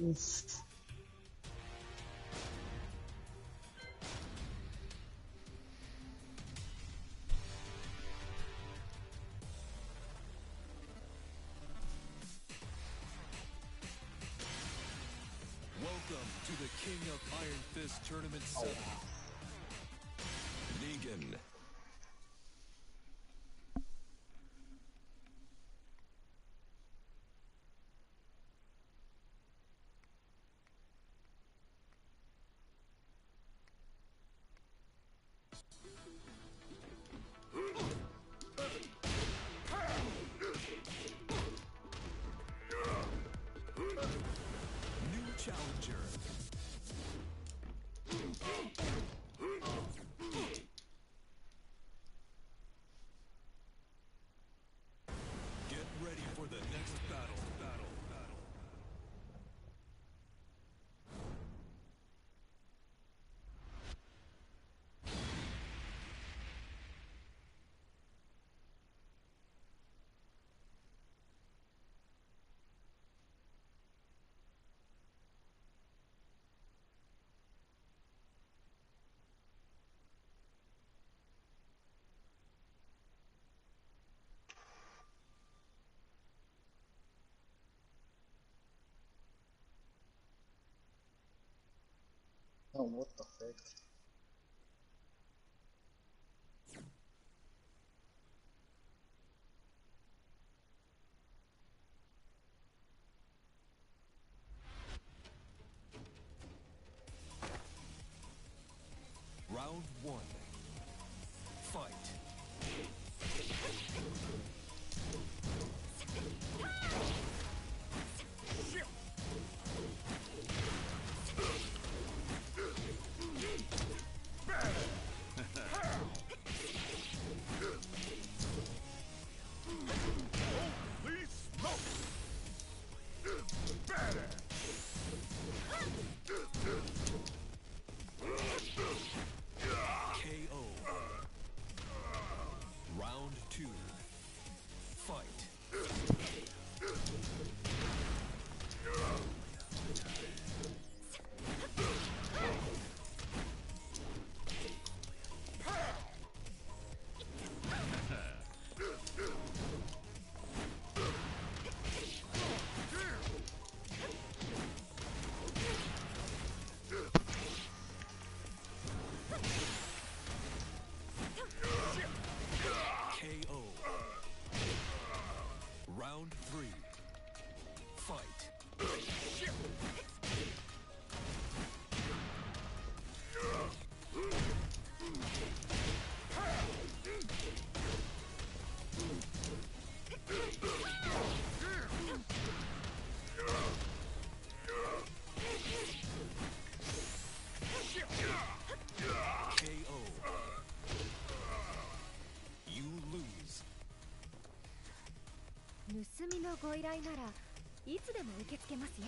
Oof. Welcome to the King of Iron Fist Tournament 7. Negan. New challenger. Get ready for the next battle. Oh, what the heck? Round 1. Fight. KO. Round 2. Fight. KO. Round 3. Fight. KO. You lose. 盗みのご依頼ならいつでも受け付けますよ。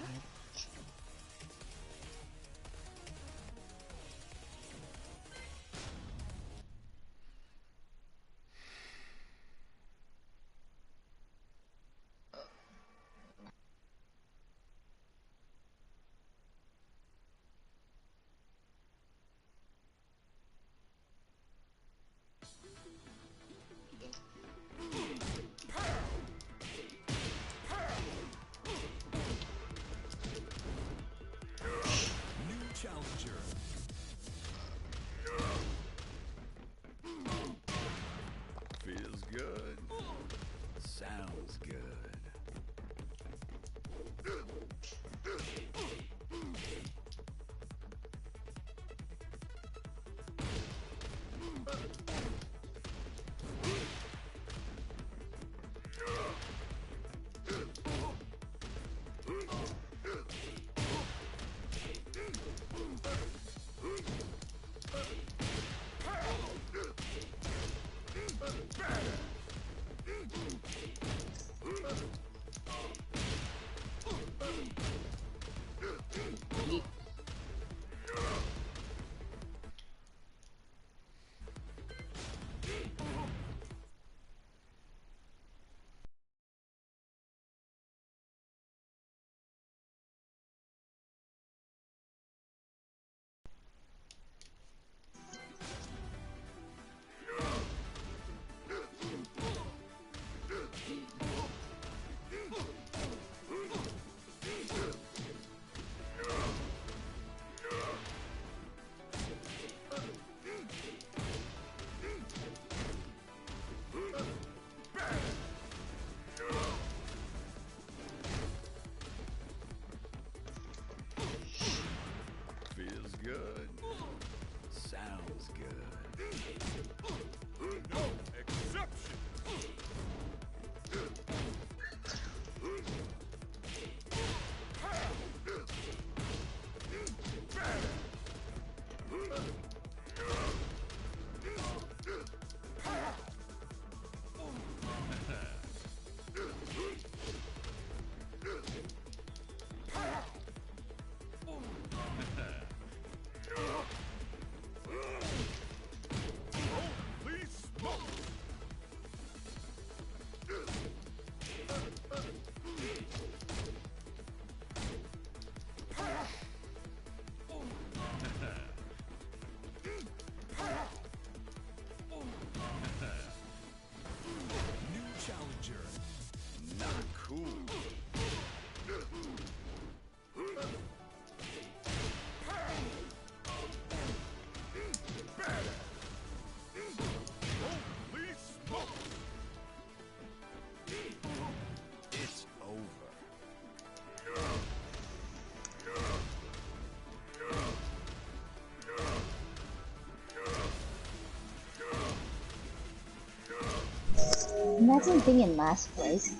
Imagine being in last place.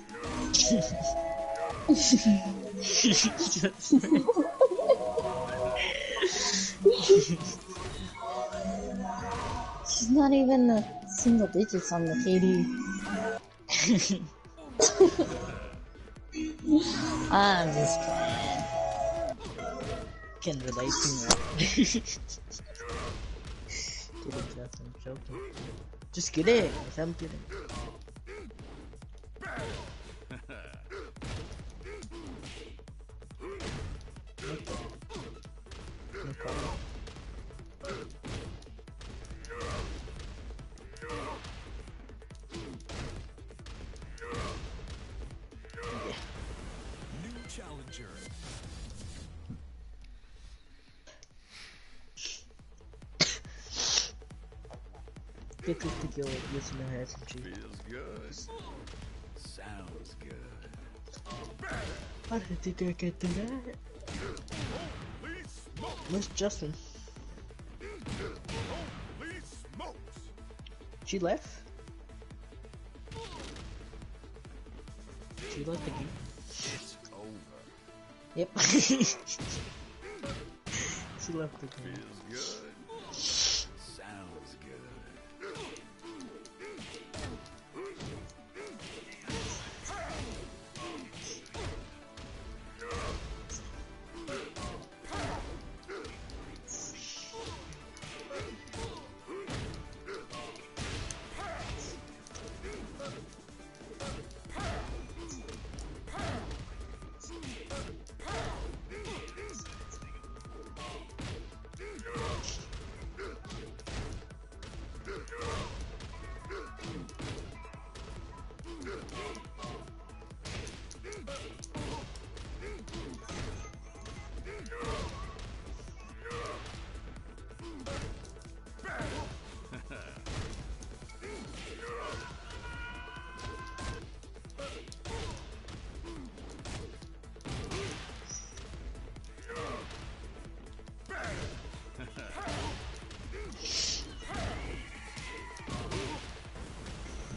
She's not even a single digits on the KD. I'm just playing. Can relate to that. Kidding, Jeff, I'm joking. Just kidding, I'm kidding. No problem. New challenger. Get to kill using the SMG. Feels good. Sounds good. How did T3KK do that? Holy smokes! Where's Justin? Holy smokes! She left? She left the game? It's over. Yep. She left the game. Feels good. Sounds good.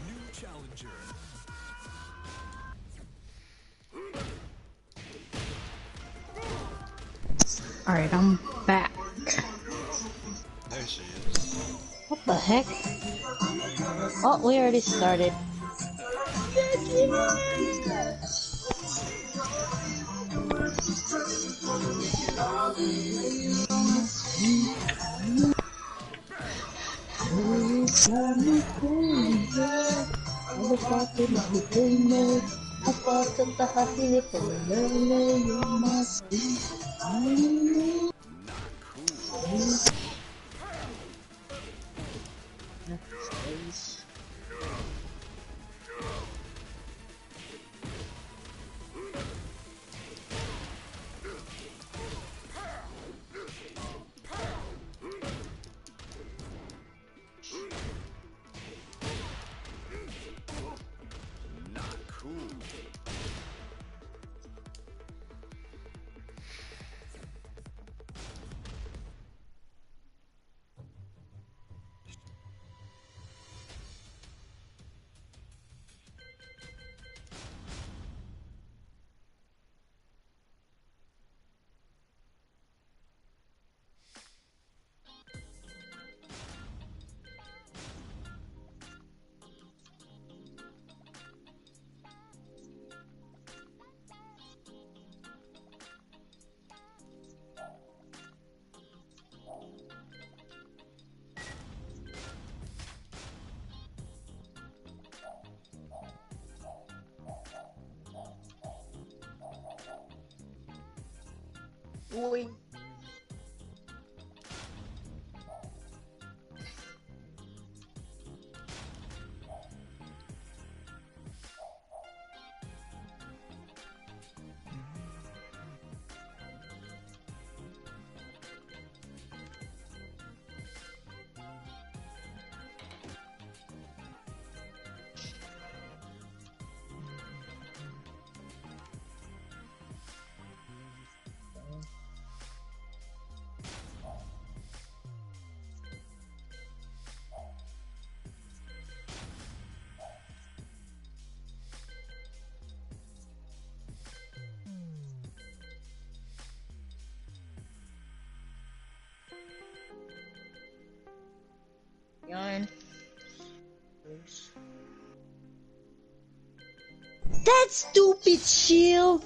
New challenger. Alright, I'm back. There she is. What the heck? Oh, we already started. Space. Not cool. Oi. 9. That stupid shield!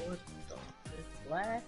What the frick? Flash?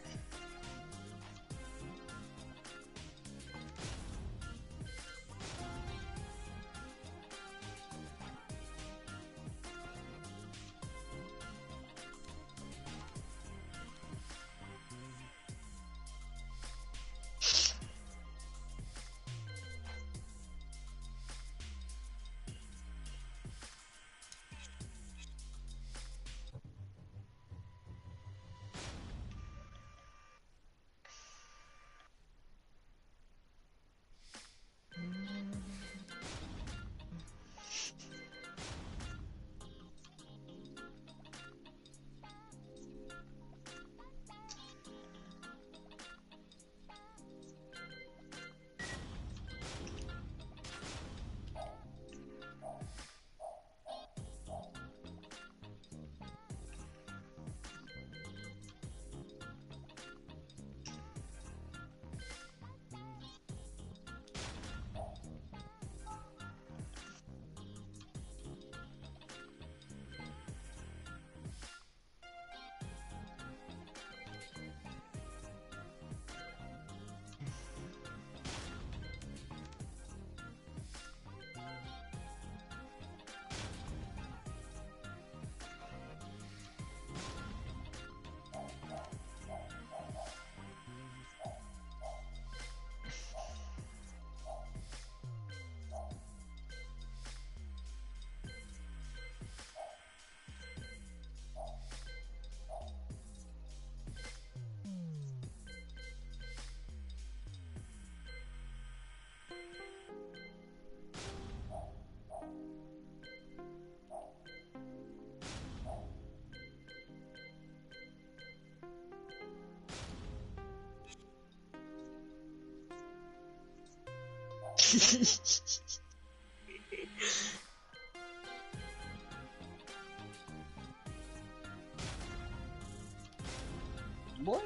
Boy,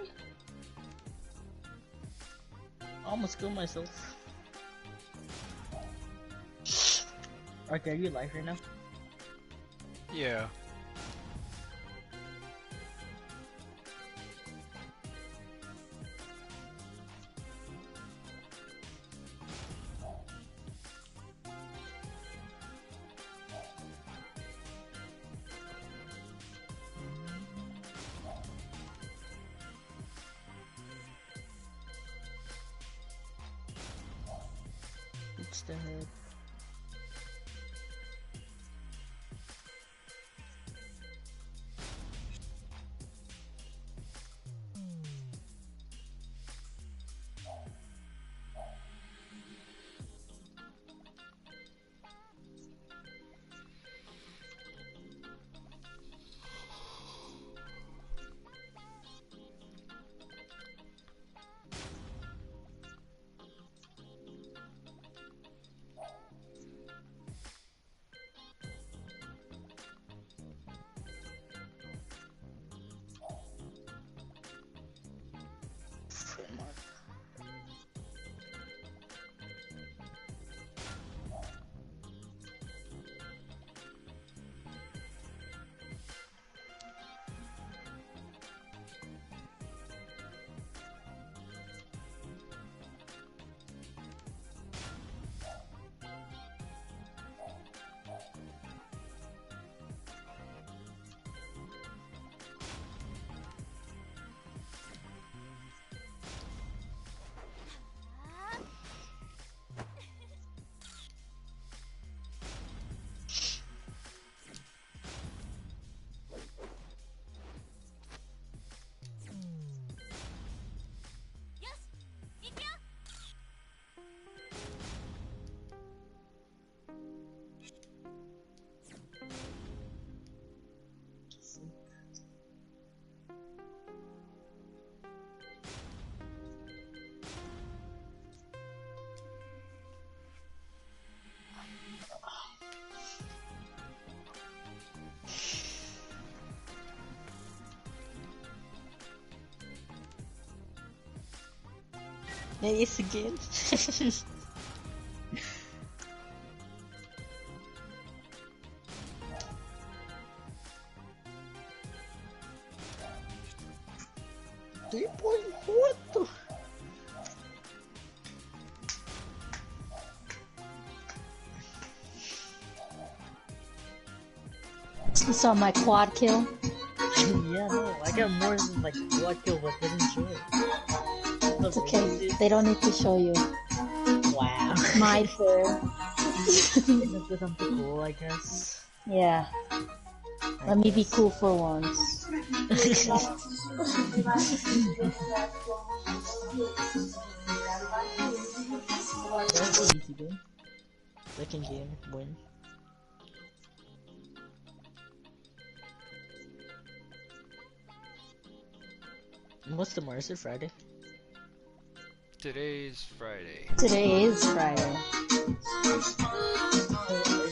I almost killed myself. Okay, are you live right now? Yeah. It's the head. Yes again. Three-point, what the? You saw my quad kill? Yeah, no, I got more than like quad kill, but didn't show it. It's okay. They don't need to show you. Wow. My turn. That's something cool, I guess. Yeah. Let me be cool for once. That's an easy game. Second game, win. What's tomorrow? Is it Friday? Today's Friday. Today is Friday. I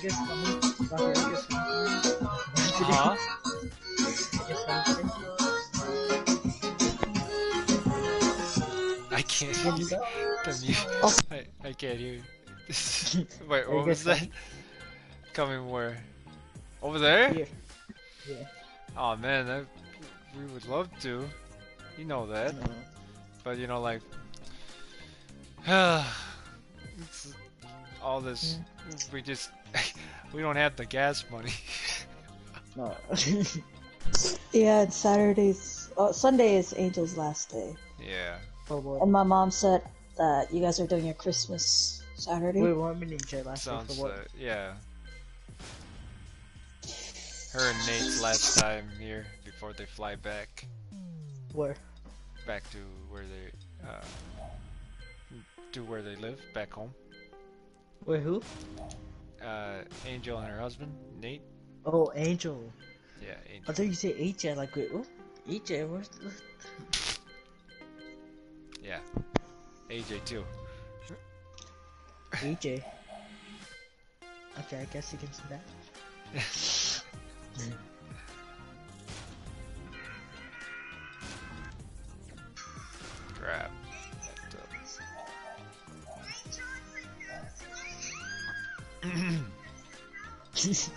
guess coming. I guess Huh? I can't hear you. The mute. I can't hear you. Wait, what was that? Coming where? Over there? Here. Yeah. Oh man, we would love to. You know that. No. But you know, like, it's all this. We just we don't have the gas money. No. Yeah, it's Saturday's. Sunday is Angel's last day. Yeah. Oh boy. And my mom said that you guys are doing your Christmas Saturday. Wait, what minute did you last Sounds for what? yeah. Her and Nate's last time here before they fly back. Where? Back to where they live, back home. Wait, who? Angel and her husband, Nate. Oh, Angel. Yeah, I Angel. thought you said AJ. Like, wait, what? AJ, where's the... Yeah, AJ too. AJ. Okay, I guess you can see that. Crap. Just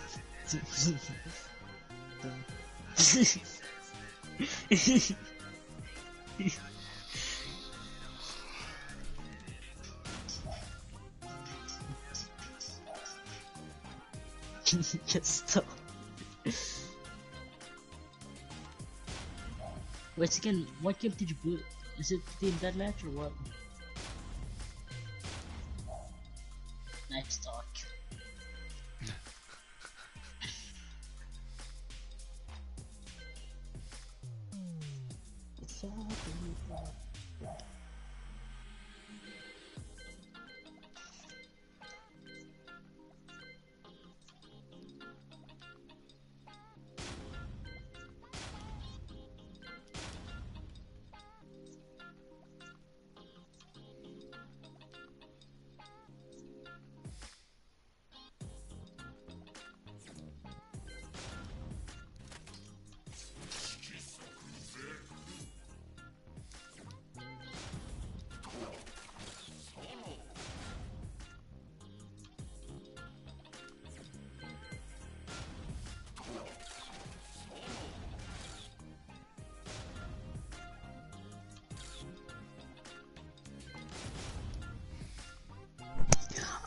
stop. Wait again, what game did you boot? Is it Team Deathmatch or what? Nice talk. It's all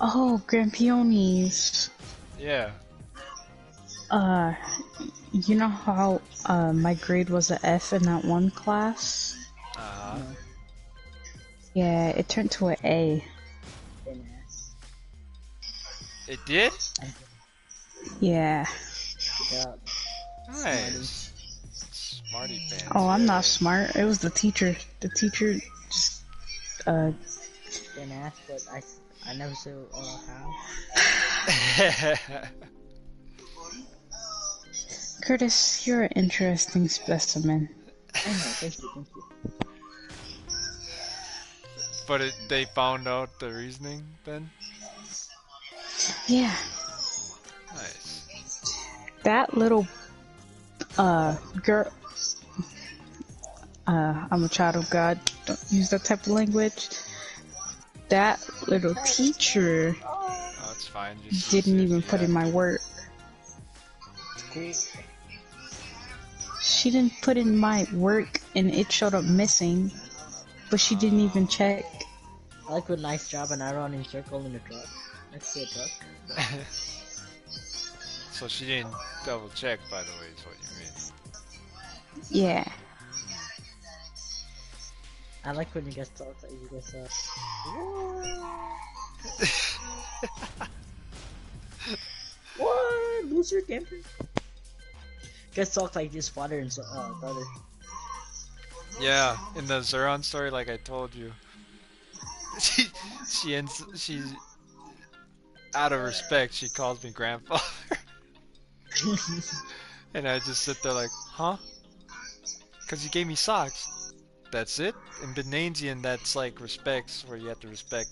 Oh, Grand Peonies. Yeah. You know how my grade was a F in that one class? Yeah, it turned to an A. It did? Yeah. Yeah. Nice. Smarty pants. Oh, I'm not smart. It was the teacher. The teacher just, Didn't ask, but I never said how. Curtis, you're an interesting specimen. I know, thank you. But they found out the reasoning then? Yeah. Nice. That little, girl, I'm a child of God, don't use that type of language. that little teacher Oh, it's fine. Just didn't use it even if you put in have my to. work. Cool. She didn't put in my work and it showed up missing, but she didn't even check. I like with nice job and I run in circle in the truck. Next to a truck. So she didn't double check, by the way, is what you mean. Yeah. I like when you guys talk that you guys what? Loser camper? You guys talk like this father and brother. Yeah, in the Zeron story, like I told you, she out of respect, she calls me grandfather, and I just sit there like, huh? Because you gave me socks. That's it. In Benanzian, that's like respects, where you have to respect,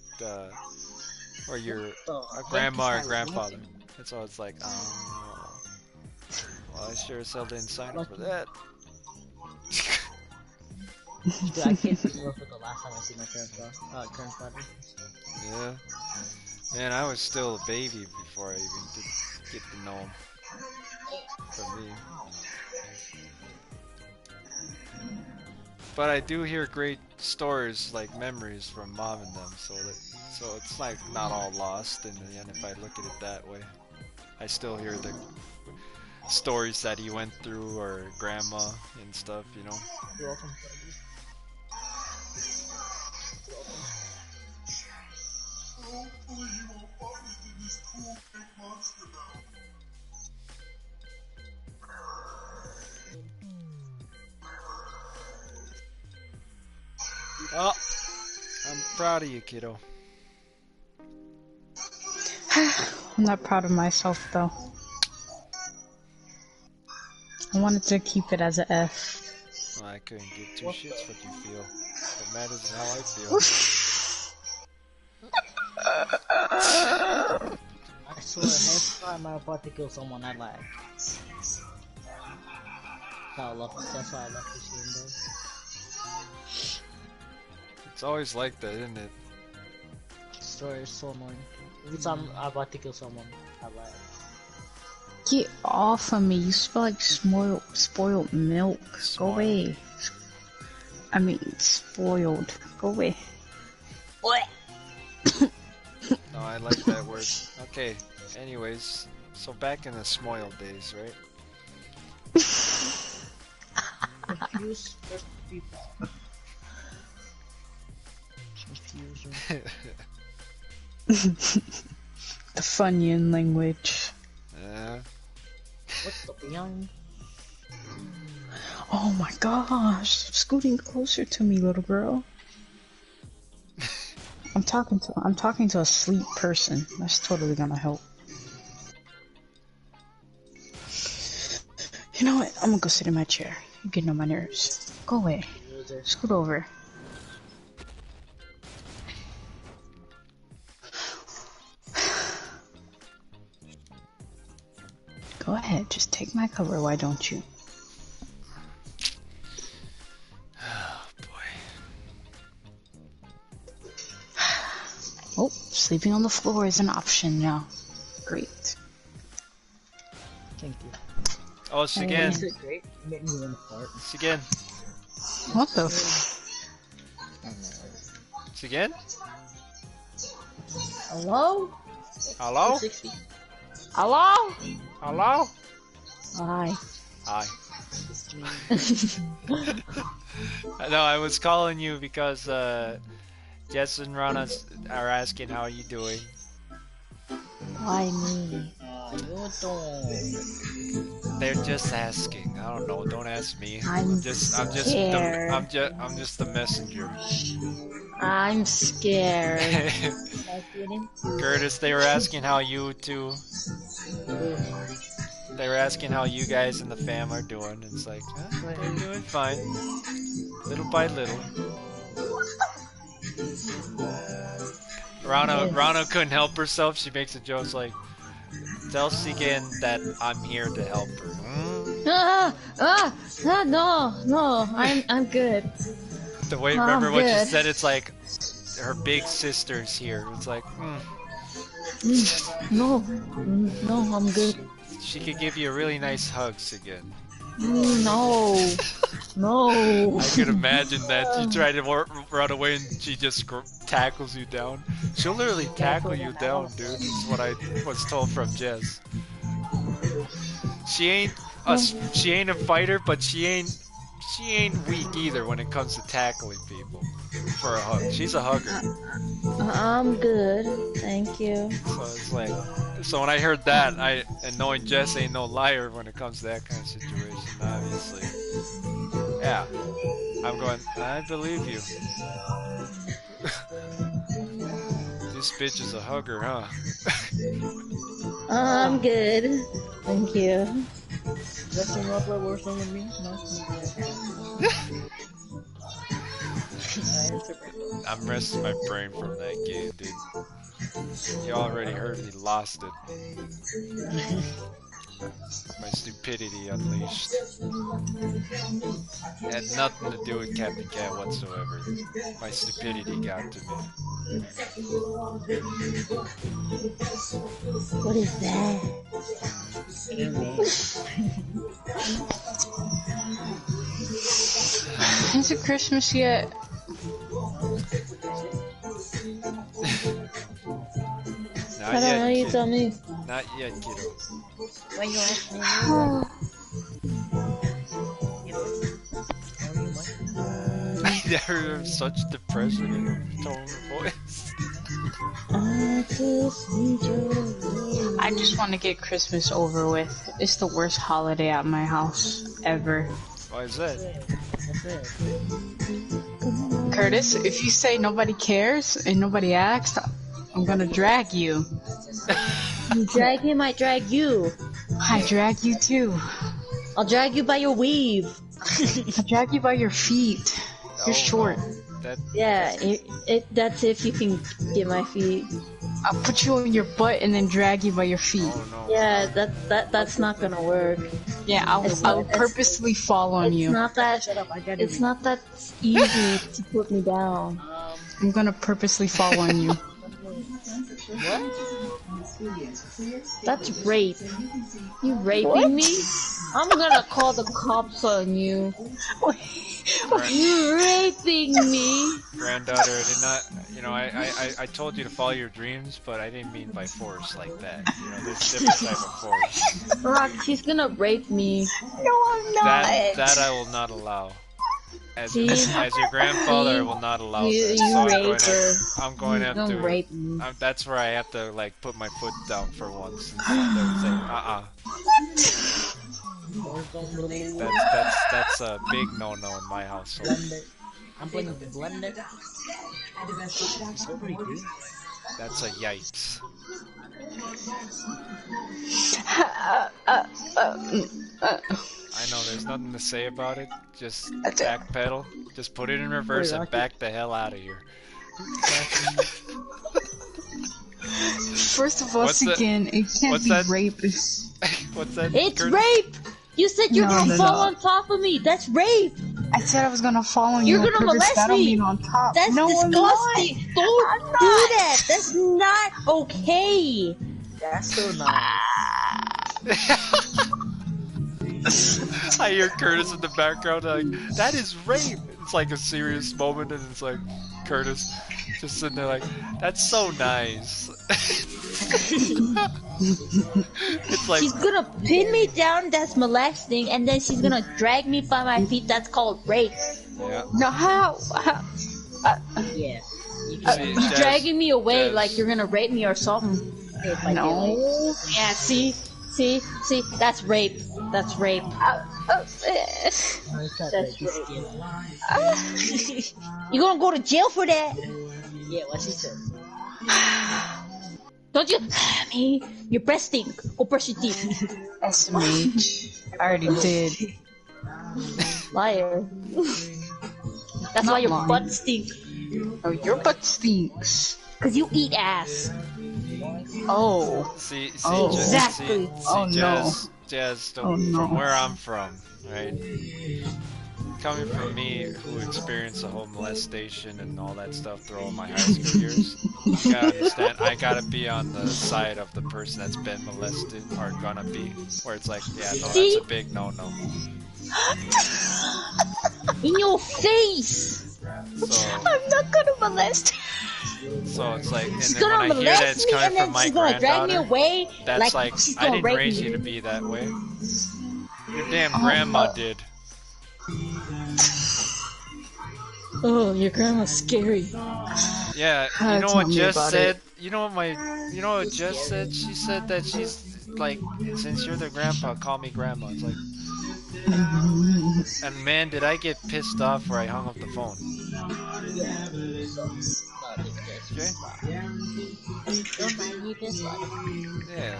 or you're a grandma or grandfather. And so it's like, oh, well, I sure as hell didn't sign up for that. Dude, I can't remember the last time I see my current father. Yeah. Man, I was still a baby before I even did get to know him. For me. But I do hear great stories, like memories from mom and them, so it's like not all lost in the end if I look at it that way. I still hear the stories that he went through, or grandma and stuff, you know. You're welcome. Oh, I'm proud of you, kiddo. I'm not proud of myself though. I wanted to keep it as a F. Well, I couldn't give two shits what you feel. What matters is how I feel. I swear, next time I'm about to kill someone I like. That's why I love this game though. It's always like that, isn't it? This story is so annoying. Every time I'm about to kill someone I like. Get off of me, you smell like spoiled milk. Go away. I mean, spoiled. Go away. What? No, I like that word. Okay, anyways, so back in the Smoil days, right? Confuse first people. The Funyun language. What's the beyond? Oh my gosh, scooting closer to me, little girl. I'm talking to a sleep person. That's totally gonna help. You know what? I'm gonna go sit in my chair. You're getting on my nerves. Go away. Scoot over. Go ahead, just take my cover, why don't you? Oh boy. Oh, sleeping on the floor is an option now. Great. Thank you. Oh, it's again. Is it great? You made me want to fart. It's again. What the f- It's again? Hello? Hello? 60. Hello? Hello? Hi. Hi. No, I was calling you because Jess and Rana are asking how you doing. Why me? They're just asking. I don't know. Don't ask me. I'm just the messenger. I'm scared. Curtis, they were asking how you two. They were asking how you guys and the fam are doing. It's like, we're doing fine. Little by little. Rana couldn't help herself. She makes a joke like, tell Sigen that I'm here to help her. No, I'm good. The way, remember what you said? It's like, her big sister's here. It's like, No, no, I'm good. she could give you really nice hugs again. No, no. I could imagine that you try to run away and she just tackles you down. She'll literally tackle you down, dude. Is what I was told from Jess. She ain't a fighter, but she ain't weak either when it comes to tackling people for a hug. She's a hugger. I'm good, thank you. So it's like, so when I heard that, and knowing Jess ain't no liar when it comes to that kind of situation, obviously, yeah, I'm going, I believe you. This bitch is a hugger, huh? I'm good, thank you. Dressing up like we're with me? No. I'm resting my brain from that game, dude. You already heard me lost it. My stupidity unleashed. It had nothing to do with Captain Cat whatsoever. My stupidity got to me. What is that? Is it Christmas yet? Not I don't know, yet, you kid. tell me. Not yet, kiddo. Why you ask me? I never have such depression in your tone of voice. I just want to get Christmas over with. It's the worst holiday at my house ever. Why is that? Curtis, if you say nobody cares and nobody asked, I'm gonna drag you. You drag him, I drag you. I drag you too. I'll drag you by your weave. I drag you by your feet. You're short. No. That, Yeah, that's if you can get my feet. I'll put you on your butt and then drag you by your feet. oh no. Yeah, that's not gonna work. Yeah, I'll purposely fall on you. It's not that easy to put me down. I'm gonna purposely fall on you. That's rape. You raping me? I'm gonna call the cops on you. You raping me? Granddaughter, I did not, you know, I told you to follow your dreams, but I didn't mean by force like that. You know, there's a different type of force. Rock, she's gonna rape me. No, I'm not. That I will not allow. As See? your grandfather, I will not allow You that. So rape her. I'm going to You have to. don't rape me. That's where I have to like put my foot down for once and say, That's a big no-no in my household. I'm playing the blender. So pretty good. That's a yikes. I know there's nothing to say about it. Just backpedal. Just put it in reverse and back the hell out of here. First of all, again, it can't be rape. What's that? It's rape! You said you're gonna fall on top of me. That's rape! I said I was gonna fall on you. You're gonna molest I don't me. mean on top. That's no, disgusting! Don't do that! That's not okay! That's so nice. I hear Curtis in the background like, that is rape! It's like a serious moment and it's like, Curtis just sitting there like, that's so nice. It's like, she's gonna pin me down, that's molesting, and then she's gonna drag me by my feet, that's called rape. yeah. No, how? Yeah. You're dragging me away Jazz. like you're gonna rape me or something. No. Yeah, see, that's rape. That's rape. That's rape. You're gonna go to jail for that. Yeah, what she said. Don't you? Me, your breast stink. Go brush your teeth. SMH. I already did. Liar. That's Not why your lying. butt stink. Oh, your butt stinks. Cause you eat ass. Oh. see, Oh. Exactly. See, Oh, no. Jazz, Oh, no. from where I'm from, right? coming from me, who experienced the whole molestation and all that stuff through all my high school years, you gotta understand, I gotta be on the side of the person that's been molested, or gonna be, where it's like, yeah, no, that's a big no-no. In your face! So, I'm not gonna molest. so it's like, and She's then when gonna I hear that molest it's me coming and then from my she's gonna drag me granddaughter, away. that's like, she's I gonna didn't rape raise me. you to be that way. Your damn grandma did. Oh, your grandma's scary. Yeah, Ah, you know tell what me Jess about said? You know what Jess said? She said that she's like, since you're the grandpa, call me grandma. It's like, and man, did I get pissed off where I hung up the phone. Okay? Don't mind me this one. Yeah.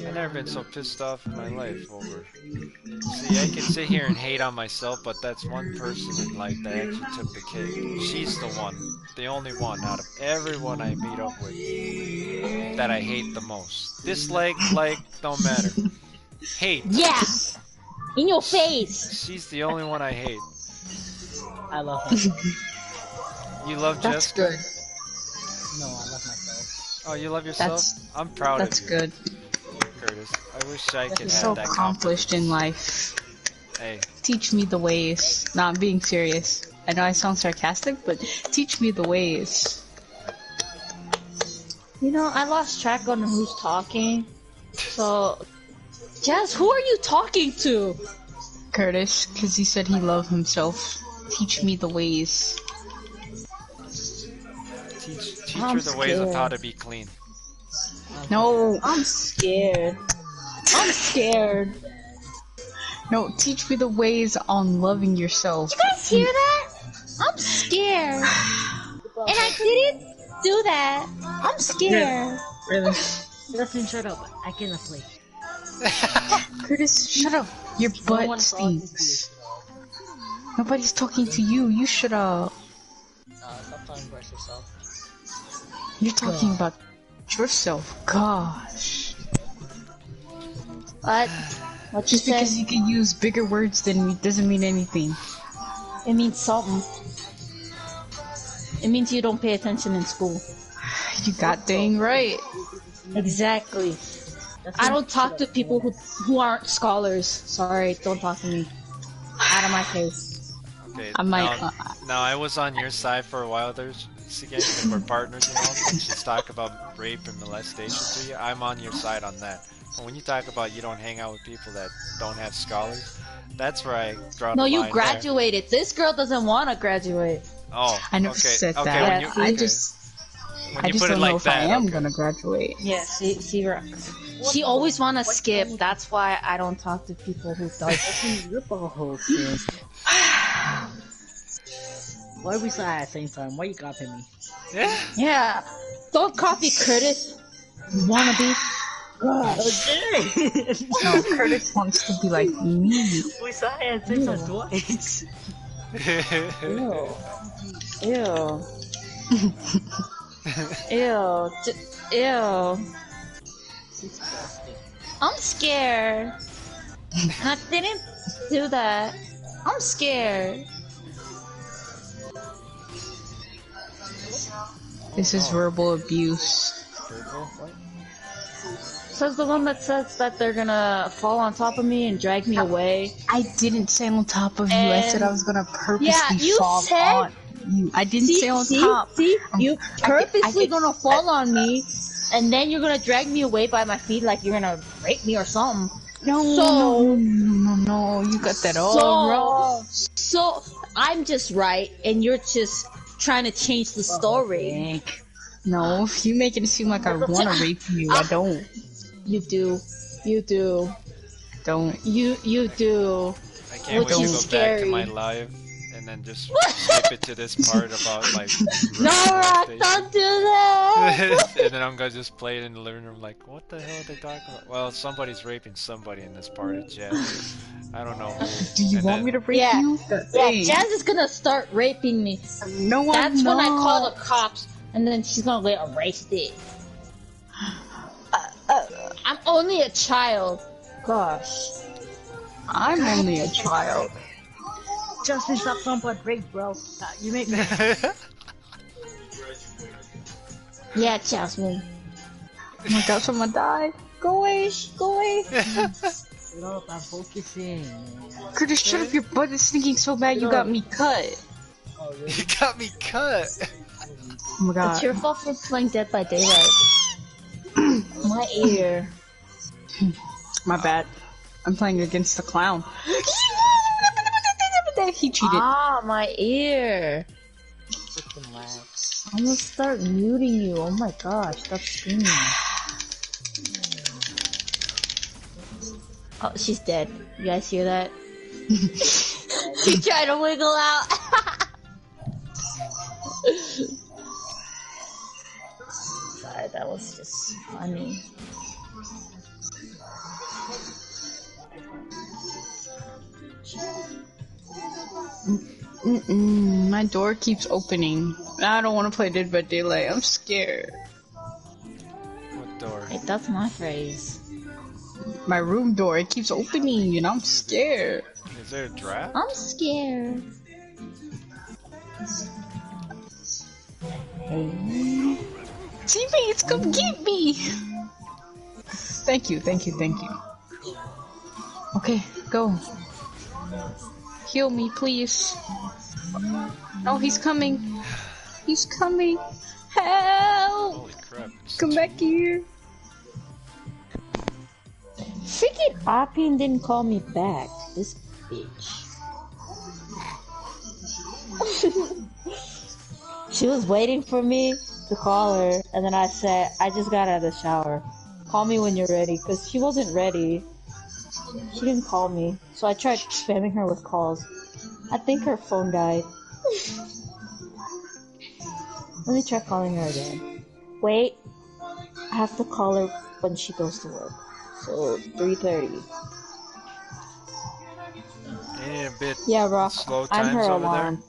I've never been so pissed off in my life over. See, I can sit here and hate on myself, but that's one person in life that actually took the cake. She's the one, the only one out of everyone I meet up with that I hate the most. Dislike, like, don't matter. Hate. Yeah! In your face! She's the only one I hate. I love her. You love That's Jessica? good. No, I love myself. Oh, you love yourself? That's- I'm proud That's of you, good. Curtis. I wish I could You're have so that accomplished in confidence. life. Hey, Teach me the ways. Not being serious. I know I sound sarcastic, but teach me the ways. You know, I lost track on who's talking. So, Jazz, who are you talking to? Curtis, because he said he loved himself. Teach me the ways. teach I'm her the ways of scared. how to be clean. No, I'm scared. I'm scared. no, teach me the ways on loving yourself. You guys hear that? I'm scared. And I didn't do that. I'm scared. Really? Listen, shut up. I cannot play. Curtis, shut up. Your No butt one's talking to stinks. Nobody's talking to you. You shut up. Stop talking about yourself. You're talking about yourself. Gosh. What? What you Just say? because you can use bigger words than me doesn't mean anything. It means something. It means you don't pay attention in school. You got dang right. Exactly. I don't talk to people who aren't scholars. Sorry, don't talk to me. Out of my face. Okay, I might. now I was on your side for a while there, again, because we're partners, you know, and she's talk about rape and molestation to you. I'm on your side on that. But when you talk about you don't hang out with people that don't have scholars, that's where I draw the No, line you there. graduated. This girl doesn't want to graduate. Oh, I never okay, said okay, that. when you, I okay. just, when I you just put it don't like know if that, I am okay. gonna graduate. Yeah, she always want to skip. That's why I don't talk to people who don't. You're the whole thing. Why are we so at the same time? Why you copying me? Yeah. Yeah, don't copy Curtis. You wanna be? Okay! No, Curtis wants to be like me. We saw it at the same time twice. Ew. Ew. Ew. I'm scared. I didn't do that. I'm scared. This is verbal abuse. Says the one that says that they're gonna fall on top of me and drag me away. I didn't say on top of you. I said I was gonna purposely Yeah, you fall said- on you. I didn't say on top. See, you I purposely did- gonna fall on me, and then you're gonna drag me away by my feet like you're gonna rape me or something. No, So- no, you got that all wrong. So I'm just right, and you're just trying to change the story. No, you making it seem like I wanna rape you. I don't. You do, you do, Don't. you do. I can't Which wait to is go scary. back to my live and then just skip it to this part about like. No, Rock, molestation. don't do that. And then I'm gonna just play it in the living room like, what the hell are they talking about? Well, somebody's raping somebody in this part of chat. I don't know who. Do you And want then- me to rape Yeah. you? Yeah, Jazz is gonna start raping me. No, That's I'm when I not. call the cops, and then she's gonna get arrested. I'm only a child. Gosh. I'm only a child. Justin, stop talking about break, bro. You make me. Yeah, Jasmine. Oh my gosh, I'm gonna die. Go away, go away. Shut up, I'm focusing. Curtis, shut up, your butt is stinking so bad you got me cut. Oh, really? You got me cut. Oh my It's god. your fault for playing Dead by Daylight. My ear. My bad. I'm playing against the clown. He cheated. Ah, my ear. Freaking lag. I'm gonna start muting you. Oh my gosh, stop screaming. Oh, she's dead. You guys hear that? She tried to wiggle out. Sorry, that was just funny. My door keeps opening. I don't want to play Dead by Daylight. I'm scared. What door? Hey, that's my phrase. My room door, it keeps opening and I'm scared. Is there a draft? I'm scared. Hey. Teammates, come get me! Thank you, thank you, thank you. Okay, go. Heal me, please. Oh, he's coming. He's coming. Help! Holy crap. it's Come back here. Freaking Appian didn't call me back. This bitch. She was waiting for me to call her, and then I said, I just got out of the shower. Call me when you're ready, because she wasn't ready. She didn't call me, so I tried spamming her with calls. I think her phone died. Let me try calling her again. Wait, I have to call her when she goes to work. So 3:30. Ain't it a bit Yeah, Rock. slow I'm times her over alarm.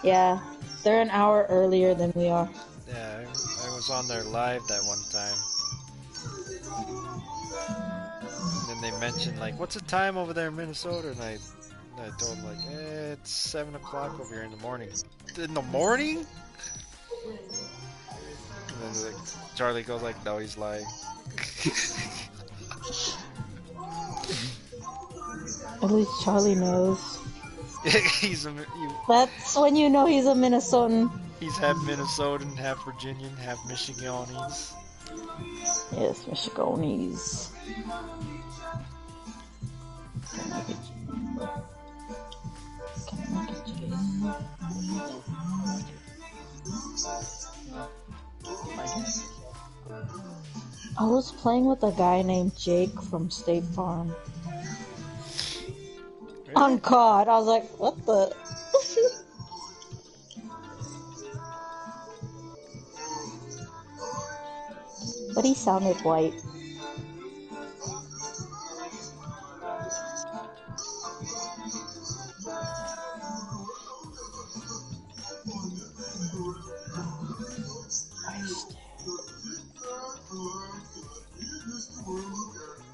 Yeah, they're an hour earlier than we are. there? Yeah, I was on there live that one time. And then they mentioned like, what's the time over there in Minnesota? And I told them like, it's 7 o'clock over here in the morning. In the morning? And then like, Charlie goes like, no, he's lying. At least Charlie knows. he's That's when you know he's a Minnesotan. he's half Minnesotan, half Virginian, half Michiganese. Yes, Michiganese. I was playing with a guy named Jake from State Farm. On COD, I was like, what the? But he sounded white.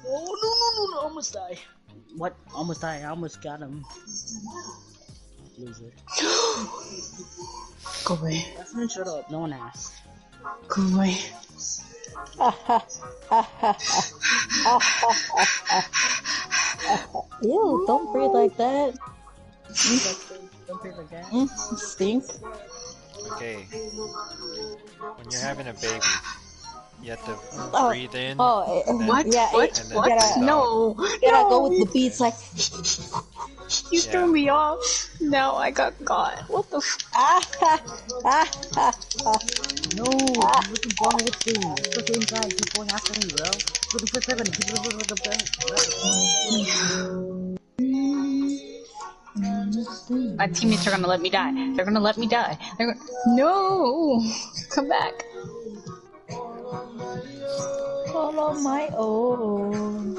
Oh no, almost die. What? Almost die. I almost got him. Loser. Go away. Jasmine, shut up. No one asked. Go away. Ew, don't breathe like that. Don't be like that. Stink. Okay. When you're having a baby, you have to Oh, breathe in. Oh, and then- What? Yeah, What? it- What? breathe out. No. You gotta no. go with the beats like. You Yeah. threw me off. Now I got caught. What the f- No, you looking wrong with things. It's the same guy. Keep going after me, bro. Look for 7. Keep looking for the My teammates are gonna let me die. They're gonna let me die. They're gonna... No! Come back. All on my own.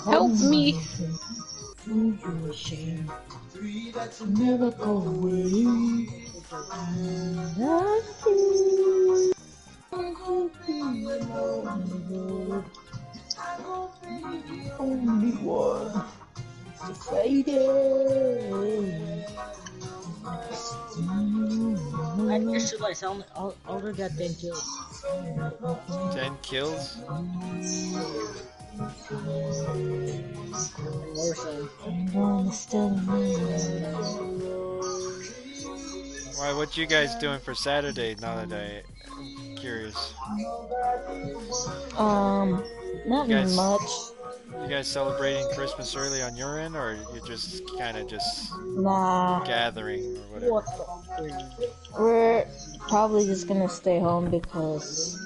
Help me. Never go away. Only one to fight it. I just realized I only got 10 kills. 10 kills? Or so. Why, what you guys doing for Saturday now that I'm curious? Not You guys- much. You guys celebrating Christmas early on your end, or you're just kind of just Nah, gathering or whatever? What the frick? we're probably just gonna stay home because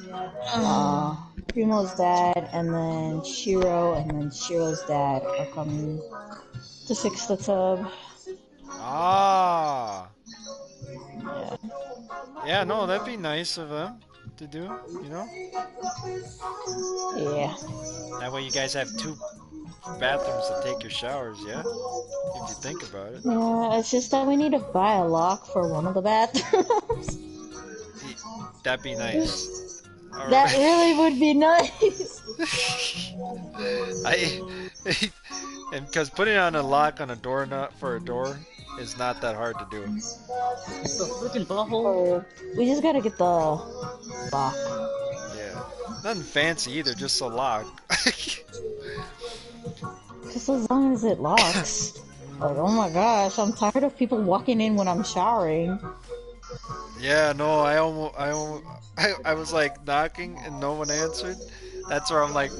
Primo's dad and then Shiro and then Shiro's dad are coming to fix the tub. Ah! Yeah. Yeah, no, that'd be nice of them to do, you know? Yeah. That way you guys have 2 bathrooms to take your showers, yeah? If you think about it. Yeah, it's just that we need to buy a lock for one of the bathrooms. That'd be nice. That really would be nice. And because putting on a lock on a door for a door is not that hard to do. The freaking butthole. We just gotta get the lock. Yeah. Nothing fancy either, just a lock. Just as long as it locks. Like, oh my gosh, I'm tired of people walking in when I'm showering. Yeah, no, I was like knocking and no one answered. That's where I'm like,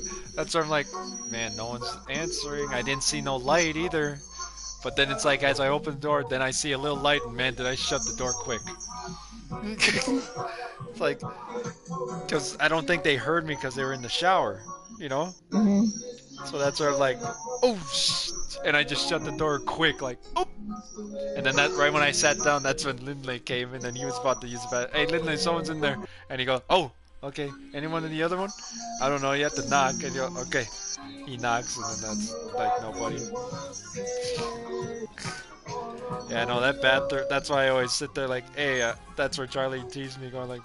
man, no one's answering. I didn't see no light either. But then it's like, as I open the door, then I see a little light, and man, did I shut the door quick. It's like, because I don't think they heard me because they were in the shower, you know? Mm-hmm. So that's where I'm like, oh, and I just shut the door quick, like, oh. And then right when I sat down, that's when Lindley came in, and he was about to use the bathroom. Hey, Lindley, someone's in there. And he goes, oh, okay. Anyone in the other one? I don't know, you have to knock. And you go, okay. He knocks, and then that's like nobody. Yeah, no, that bathroom, that's why I always sit there like, hey, that's where Charlie teased me, going like,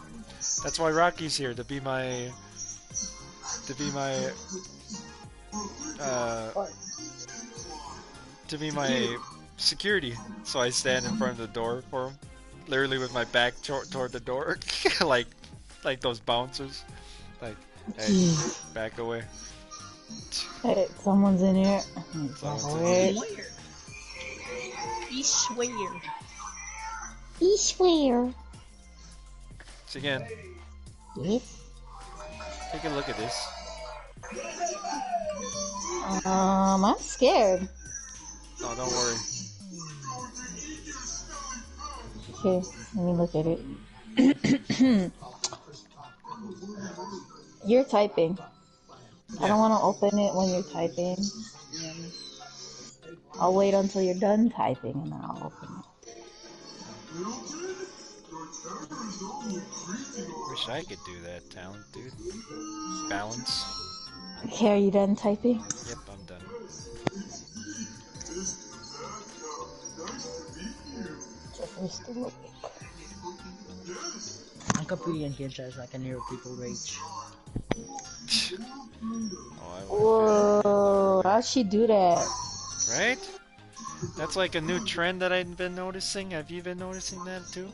that's why Rocky's here, to be my security. So I stand in front of the door for him, literally with my back toward the door, like those bouncers, like, hey, back away. Hey, someone's in here. Someone's He swear. He swear. So again, Yes. take a look at this. I'm scared. Oh, don't worry. Okay, let me look at it. You're typing. I don't want to open it when you're typing. I'll wait until you're done typing and then I'll open it. Wish I could do that, talent, dude. Balance. Okay, are you done typing? Yep, I'm done. Jeffrey's still awake. I'm completely unconscious, I can hear people rage. Whoa, how'd she do that? Right? That's like a new trend that I've been noticing. Have you been noticing that too?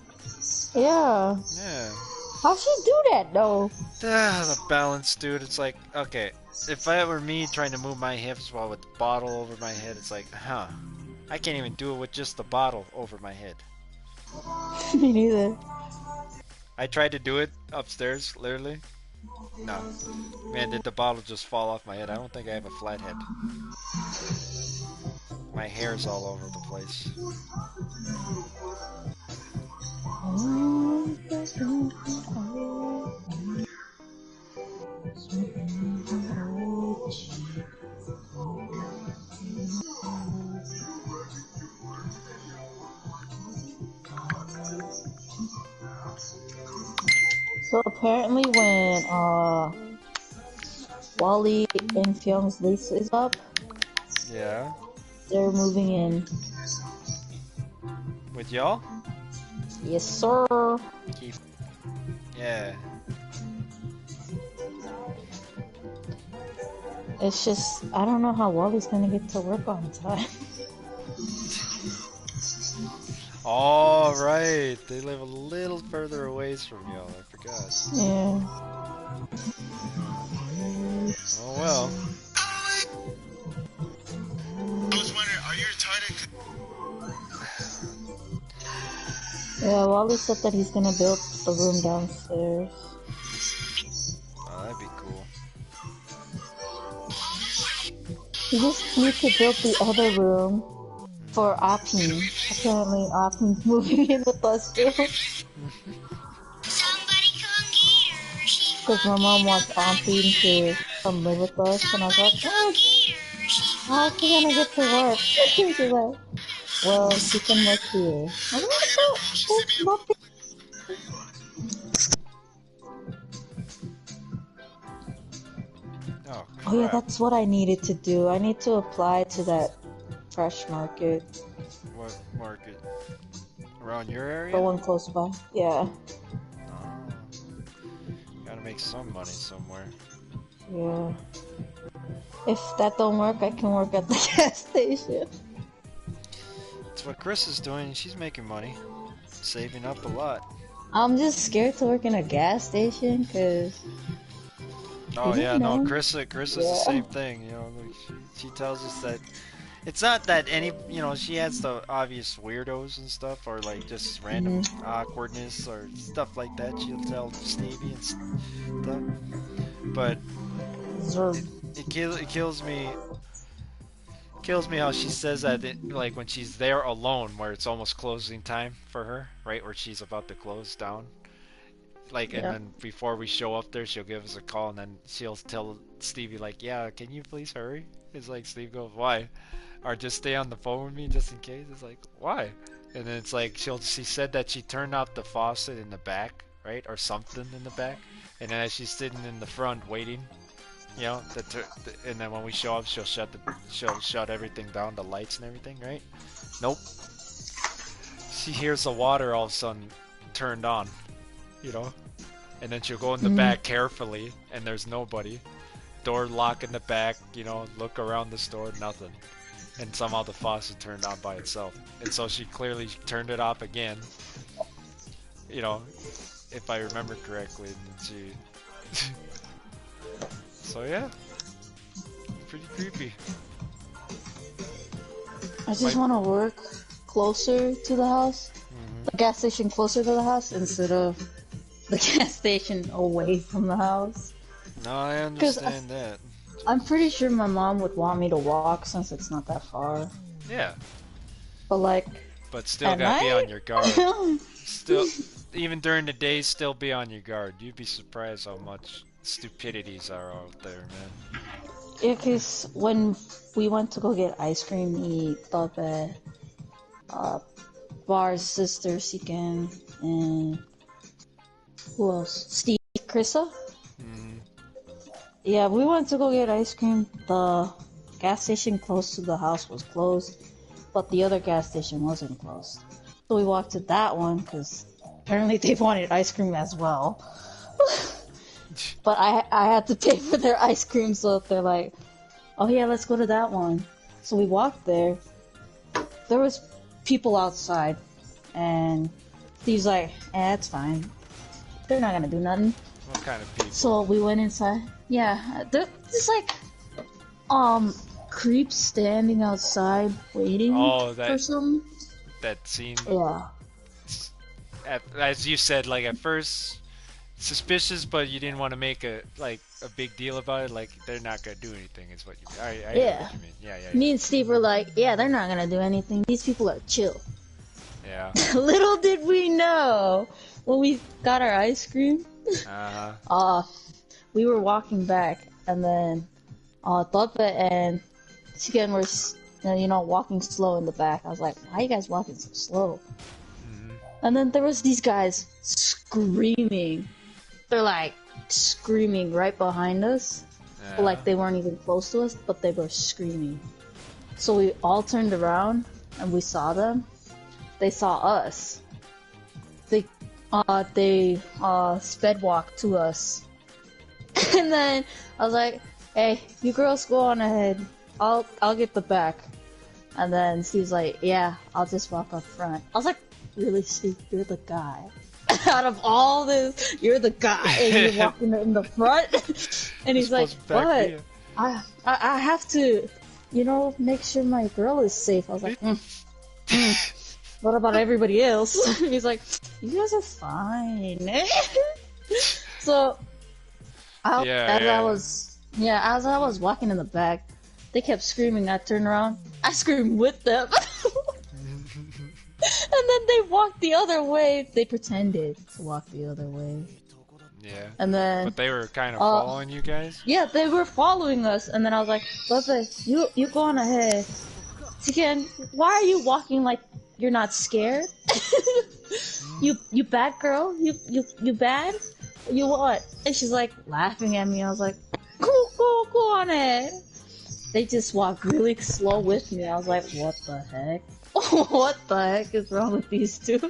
Yeah. Yeah. How'd she do that though? The balance, dude. It's like, okay, if that were me trying to move my hips while with the bottle over my head, it's like, huh. I can't even do it with just the bottle over my head. Me neither. I tried to do it upstairs, literally. No. Man, did the bottle just fall off my head? I don't think I have a flat head. My hair's all over the place. So apparently when Wally and Fyung's lease is up, Yeah. they're moving in. With y'all? Yes, sir. Yeah. It's just, I don't know how Wally's gonna get to work on time. All right, they live a little further away from y'all. I forgot. Yeah. Oh well. I was wondering, are you retarded? Yeah, Wally said that he's gonna build the room downstairs. Oh, that'd be cool. We just need to build the other room for Apin. Apparently, Apin's moving in with us too. Because my mom wants Apin to come live with us, and I was like, oh, how's she gonna get to work? She's like, well, she can work here. I was like, there's nothing. Oh yeah, that's what I needed to do. I need to apply to that fresh market. What market? Around your area? The one close by. Yeah. Oh. Gotta make some money somewhere. Yeah. If that don't work, I can work at the gas station. That's what Chris is doing. She's making money. Saving up a lot. I'm just scared to work in a gas station, cause... Oh yeah, no, Chris is the same thing, you know, like she tells us that it's not that any, you know, she has the obvious weirdos and stuff, or like just random awkwardness or stuff like that, she'll tell Stevie and stuff, but it kills me how she says that, like when she's there alone, where it's almost closing time for her, right, where she's about to close down. Like, and then before we show up there, she'll give us a call, and then she'll tell Stevie, like, yeah, can you please hurry? It's like, Steve goes, why? Or just stay on the phone with me just in case. It's like, why? And then it's like, she said that she turned off the faucet in the back, right? Or something in the back. And then as she's sitting in the front waiting, you know, and then when we show up, she'll shut everything down, the lights and everything, right? Nope. She hears the water all of a sudden turned on. You know, and then she'll go in the back carefully, and there's nobody. Door lock in the back, you know, look around the store, nothing. And somehow the faucet turned on by itself. And so she clearly turned it off again, you know, if I remember correctly. And she... So yeah, pretty creepy. I just want to work closer to the house. The gas station closer to the house instead of the gas station away from the house. No, I understand that. I'm pretty sure my mom would want me to walk since it's not that far. Yeah. But like... But still gotta be on your guard. Still, even during the day, still be on your guard. You'd be surprised how much stupidities are out there, man. Yeah, cause when we went to go get ice cream, he thought that Bar's sister, Siken, and who else? Steve, Krissa? Yeah, we went to go get ice cream. The gas station close to the house was closed, but the other gas station wasn't closed. So we walked to that one, because apparently they wanted ice cream as well. But I had to pay for their ice cream, so they're like, oh yeah, let's go to that one. So we walked there. There was people outside, and Steve's like, it's fine. They're not gonna do nothing. What kind of people? So we went inside. Yeah, there's like, creeps standing outside waiting for something. That scene. Yeah. As you said, like at first suspicious, but you didn't want to make a big deal about it. Like they're not gonna do anything, is what you. I know what you mean. Yeah. Me and Steve were like, yeah, they're not gonna do anything. These people are chill. Yeah. Little did we know when we got our ice cream. We were walking back, and then Tope and Chicken were, walking slow in the back. I was like, why are you guys walking so slow? And then there was these guys screaming. They're like screaming right behind us. But, like they weren't even close to us, but they were screaming. So we all turned around and we saw them. They saw us. They sped walked to us. And then I was like, hey, you girls go on ahead. I'll get the back. And then Steve's like, yeah, I'll just walk up front. I was like, really, Steve? You're the guy. Out of all this, you're the guy, and you're walking in the front. And he's like, what? I have to, make sure my girl is safe. I was like, what about everybody else? He's like, you guys are fine. So, as I was walking in the back, they kept screaming. I turned around. I screamed with them. And then they walked the other way. They pretended to walk the other way. Yeah. And then. But they were kind of following you guys? Yeah, they were following us. And then I was like, Pepe, you go on ahead. Again, why are you walking like you're not scared? you bad girl? You bad? You what? And she's like laughing at me. I was like, go on ahead. They just walked really slow with me. I was like, what the heck? What the heck is wrong with these two?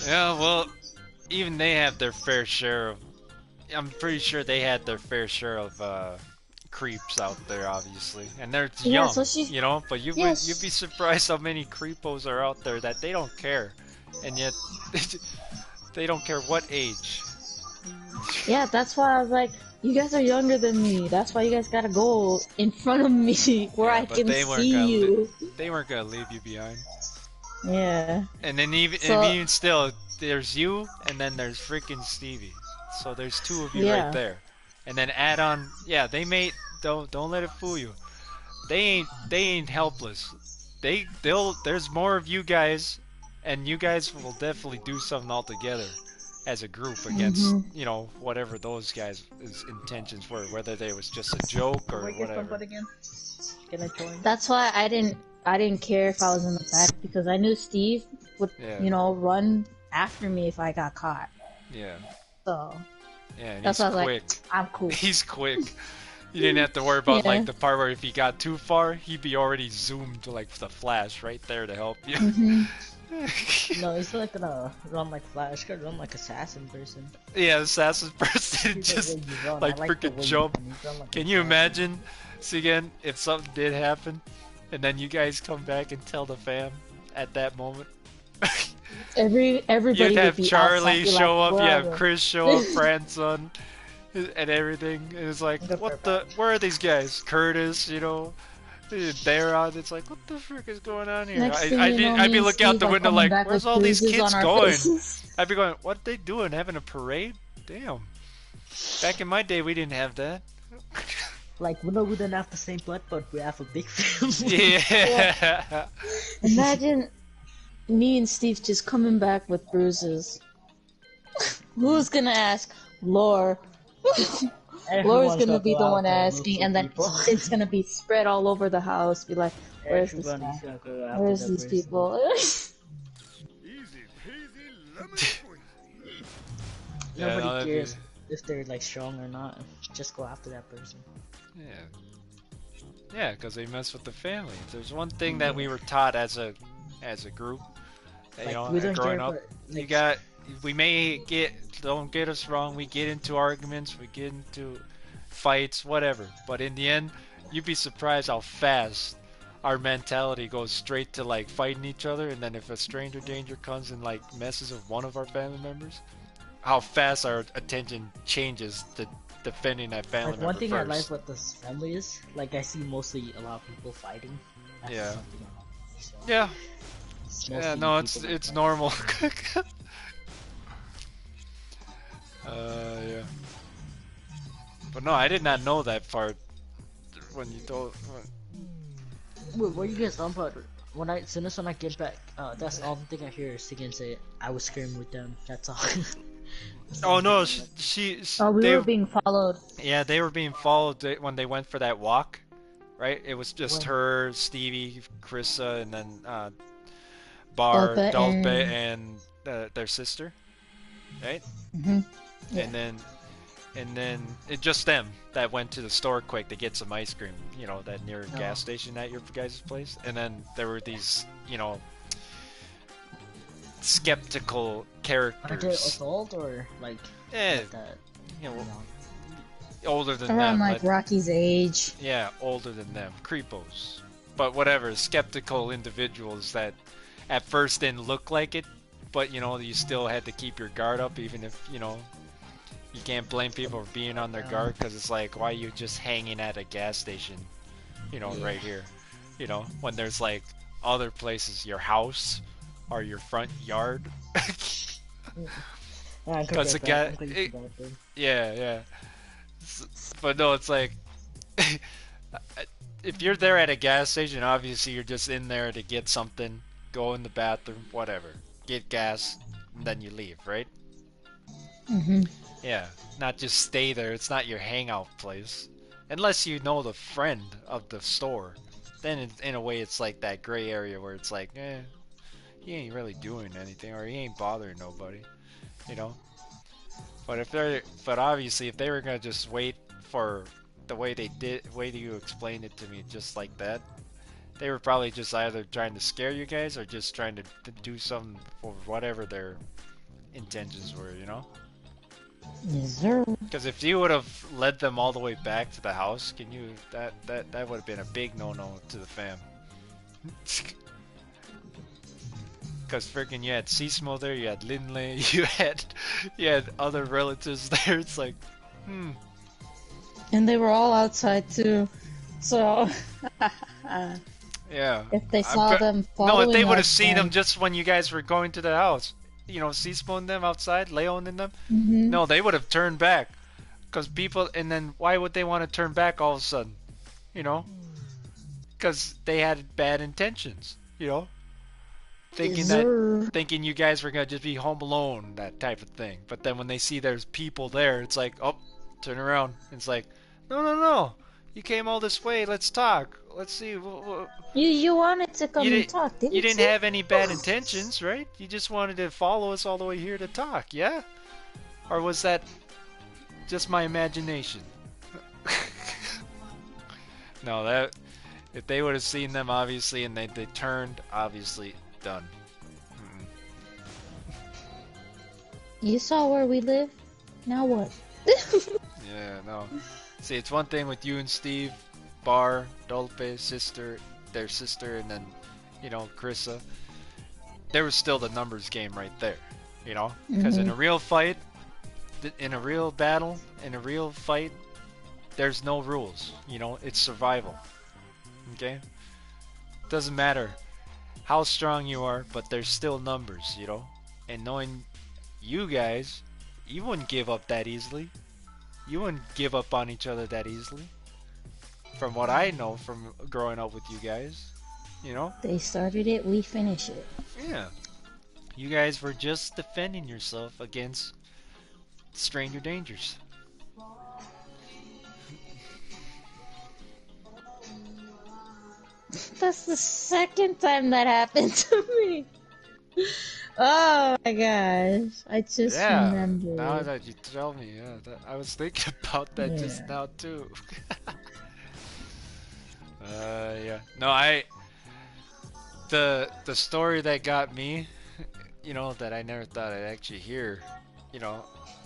Yeah, well, even they have their fair share of... I'm pretty sure they had their fair share of creeps out there, obviously. And they're young, but you'd be surprised how many creepos are out there that they don't care. And yet, they don't care what age. Yeah, that's why I was like, you guys are younger than me. That's why you guys gotta go in front of me where I can see you. They weren't gonna leave you behind. Yeah. And then even still, there's you, and then there's freaking Stevie. So there's two of you right there. And then add on, don't let it fool you. They ain't helpless. There's more of you guys, and you guys will definitely do something all together. As a group against, whatever those guys' intentions were, whether they was just a joke or whatever. Can I join? That's why I didn't care if I was in the back, because I knew Steve would, run after me if I got caught. Yeah. So. Yeah, and that's he's why I was quick. like, I'm cool. He's quick. You didn't have to worry about like the part where if he got too far, he'd be already zoomed to like the Flash right there to help you. No, he's not gonna run like Flash. He's gonna run like assassin person. Yeah, assassin person just like freaking jump. Can you imagine, again, if something did happen, and then you guys come back and tell the fam at that moment? Everybody You'd have would be Charlie outside, show like, up, you have Chris show up, Franson, and everything. And it's like, where are these guys? Curtis, they're out. It's like, what the frick is going on here? I'd be looking out the window like, where's all these kids going? I'd be going, what are they doing? Having a parade? Damn. Back in my day, we didn't have that. Like, we don't have the same blood, but we have a big family. Yeah. Imagine me and Steve just coming back with bruises. Who's gonna ask? Lore. Laura's gonna be the one asking, and then it's gonna be spread all over the house. Be like, where's this guy? Where's these people? Nobody cares if they're like strong or not. Just go after that person. Yeah, because they mess with the family. If there's one thing that we were taught as a group, growing up, don't get us wrong, we get into arguments, we get into fights, whatever, but in the end, you'd be surprised how fast our mentality goes straight to like fighting each other, and then if a stranger danger comes and like messes with one of our family members, how fast our attention changes to defending that family member one thing first. I like with this family is, like, I see mostly a lot of people fighting. That's something I like, so. Yeah, no, it's normal. Yeah. But no, I did not know that part when you told. Wait, what are you guys talking about? As soon as I get back, that's all the thing I hear is Sigan say, I was screaming with them, that's all. Oh no, we were being followed. Yeah, they were being followed when they went for that walk, right? It was just her, Stevie, Krissa, and then Bar, Dalpe, and their sister, right? Yeah. And then it's just them that went to the store quick to get some ice cream, that near gas station at your guys' place. And then there were these, skeptical characters. Are they adult or like that? Older than Around them. like Rocky's age. Yeah, older than them. Creepos. But whatever, skeptical individuals that at first didn't look like it, but you know, you still had to keep your guard up even if, you know, you can't blame people for being on their guard because it's like, why are you just hanging at a gas station, you know, right here, you know, when there's like other places, your house or your front yard. Because again, yeah. But no, it's like, if you're there at a gas station, obviously you're just in there to get something, go in the bathroom, whatever, get gas, and then you leave, right? Mm-hmm. Yeah, not just stay there. It's not your hangout place. Unless you know the friend of the store. Then in a way it's like that gray area where it's like, he ain't really doing anything or he ain't bothering nobody, you know? But obviously if they were gonna just wait for the way you explained it to me just like that, they were probably just either trying to scare you guys or just trying to do something for whatever their intentions were, you know? Yes, sir. Because if you would have led them all the way back to the house, that would have been a big no-no to the fam. Because freaking you had Sismo there, you had Lindley, you had other relatives there. It's like, And they were all outside too. So yeah. if they saw them No, following if they would have us, seen then- them just when you guys were going to the house, you know, Sismo and them outside, Leon and them. Mhm. No, they would have turned back. Because people, and then why would they want to turn back all of a sudden? You know? Because they had bad intentions, you know? Thinking you guys were going to just be home alone, that type of thing. But then when they see there's people there, it's like, oh, turn around. It's like, no. You came all this way, let's talk. Let's see. You wanted to come and talk, didn't you? You didn't have any bad intentions, right? You just wanted to follow us all the way here to talk, yeah? Or was that just my imagination? No, that if they would have seen them, obviously, and they turned, obviously, done. You saw where we live. Now what? Yeah, no. See, it's one thing with you and Steve, Bar, Dolpe, their sister, and then, you know, Krissa. There was still the numbers game right there, you know? Because in a real fight, in a real battle, in a real fight, there's no rules, you know? It's survival, okay? Doesn't matter how strong you are, but there's still numbers, you know? And knowing you guys, you wouldn't give up that easily. You wouldn't give up on each other that easily. From what I know from growing up with you guys, you know? They started it, we finish it. Yeah. You guys were just defending yourself against stranger dangers. That's the second time that happened to me. Oh my gosh. I just remembered. Now that you tell me, I was thinking about that just now too. Yeah. No, the story that got me, you know, that I never thought I'd actually hear, you know,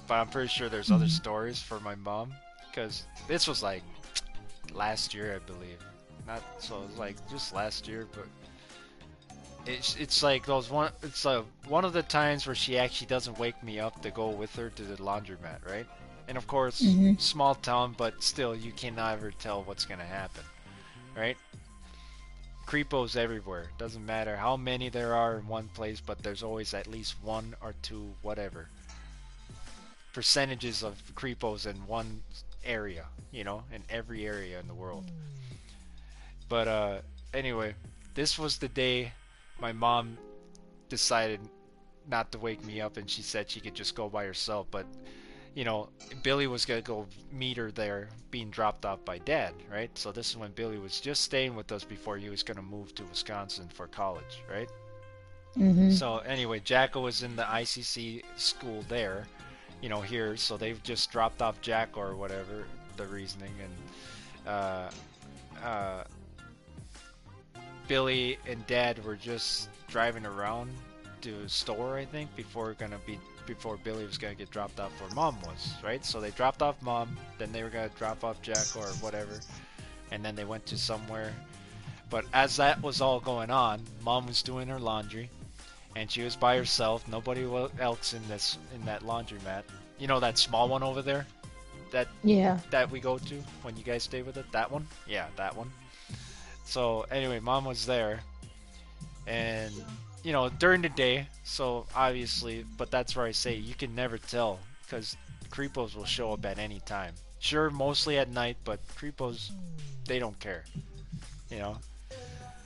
but I'm pretty sure there's other stories for my mom, because this was like last year, I believe. Not so it was like just last year, but it's like those one. It's one of the times where she actually doesn't wake me up to go with her to the laundromat, right? And of course, small town, but still, you can never tell what's gonna happen, right? Creepos everywhere. Doesn't matter how many there are in one place, but there's always at least one or two, whatever, percentages of creepos in one area, you know, in every area in the world. But anyway, this was the day my mom decided not to wake me up, and she said she could just go by herself, but you know, Billy was gonna go meet her there, being dropped off by Dad, right? So this is when Billy was just staying with us before he was gonna move to Wisconsin for college, right? So anyway, Jacko was in the ICC school there, you know, here, so they've just dropped off Jacko or whatever the reasoning, and Billy and Dad were just driving around to a store, I think, before gonna be before Billy was gonna get dropped off where Mom was, right? So they dropped off Mom, then they were gonna drop off Jack or whatever, and then they went to somewhere. But as that was all going on, Mom was doing her laundry, and she was by herself. Nobody else in that laundromat. You know that small one over there, Yeah. that we go to when you guys stay with it. That one, yeah, that one. So anyway, Mom was there, and during the day. So obviously, but that's where I say you can never tell because creepos will show up at any time. Sure, mostly at night, but creepos, they don't care.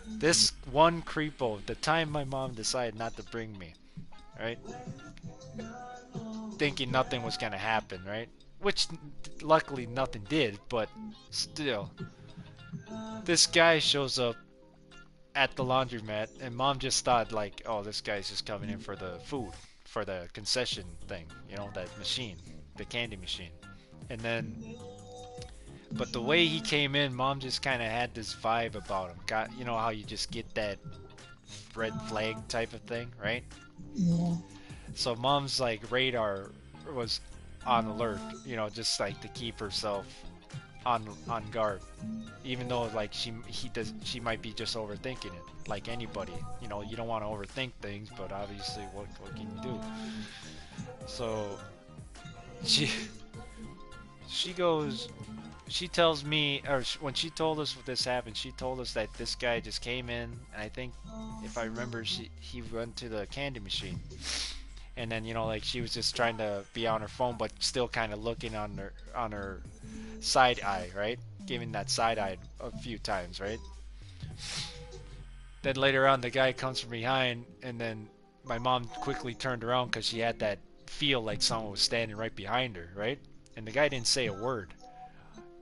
This one creepo, the time my mom decided not to bring me, right? Thinking nothing was gonna happen, right? Which luckily nothing did, but still. This guy shows up at the laundromat, and Mom just thought like, oh, this guy's just coming in for the food, for the concession thing, that machine, the candy machine. And then, but the way he came in, Mom just kind of had this vibe about him. Got, how you just get that red flag type of thing, right? Yeah. So Mom's like radar was on alert, just like to keep herself on guard, even though like she might be just overthinking it, like anybody. You don't want to overthink things, but obviously, what can you do? So she tells me, or when she told us what this happened, she told us that this guy just came in, and I think, if I remember, he went to the candy machine, and then like she was just trying to be on her phone, but still kind of looking on her side eye, right? Giving that side eye a few times, right? Then later on, the guy comes from behind, and then my mom quickly turned around because she had that feel like someone was standing right behind her, right? And the guy didn't say a word.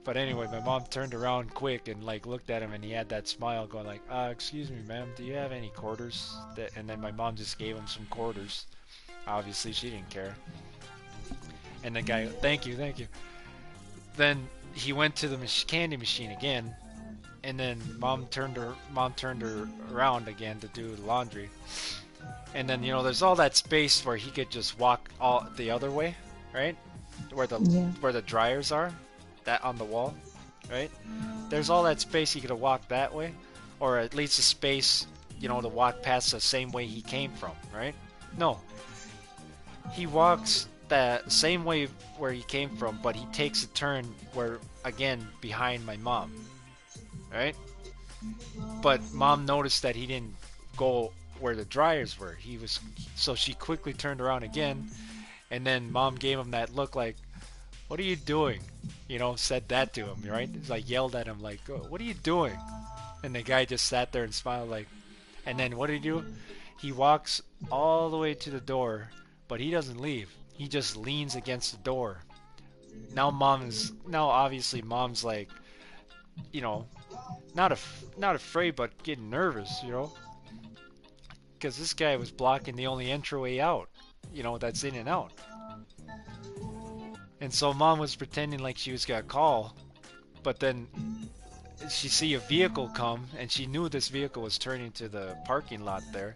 But anyway, my mom turned around quick and like looked at him, and he had that smile going like, excuse me, ma'am, do you have any quarters? And then my mom just gave him some quarters. Obviously, she didn't care. And the guy, thank you. Then he went to the candy machine again, and then mom turned her around again to do the laundry. And then there's all that space where he could just walk all the other way, right? Where the dryers are, that on the wall, right? There's all that space he could have walked that way, or at least a space, to walk past the same way he came from, right? No, he walks the same way where he came from, but he takes a turn where, again, behind my mom, right? But Mom noticed that he didn't go where the dryers were. So she quickly turned around again, and then Mom gave him that look like, what are you doing? Said that to him, right? It's like yelled at him like, oh, what are you doing? And the guy just sat there and smiled like, and then what did he do? He walks all the way to the door, but he doesn't leave. He just leans against the door. Now obviously Mom's like, not afraid, but getting nervous, because this guy was blocking the only entryway out, that's in and out. And so Mom was pretending like she was gonna call, but then she see a vehicle come, and she knew this vehicle was turning to the parking lot there.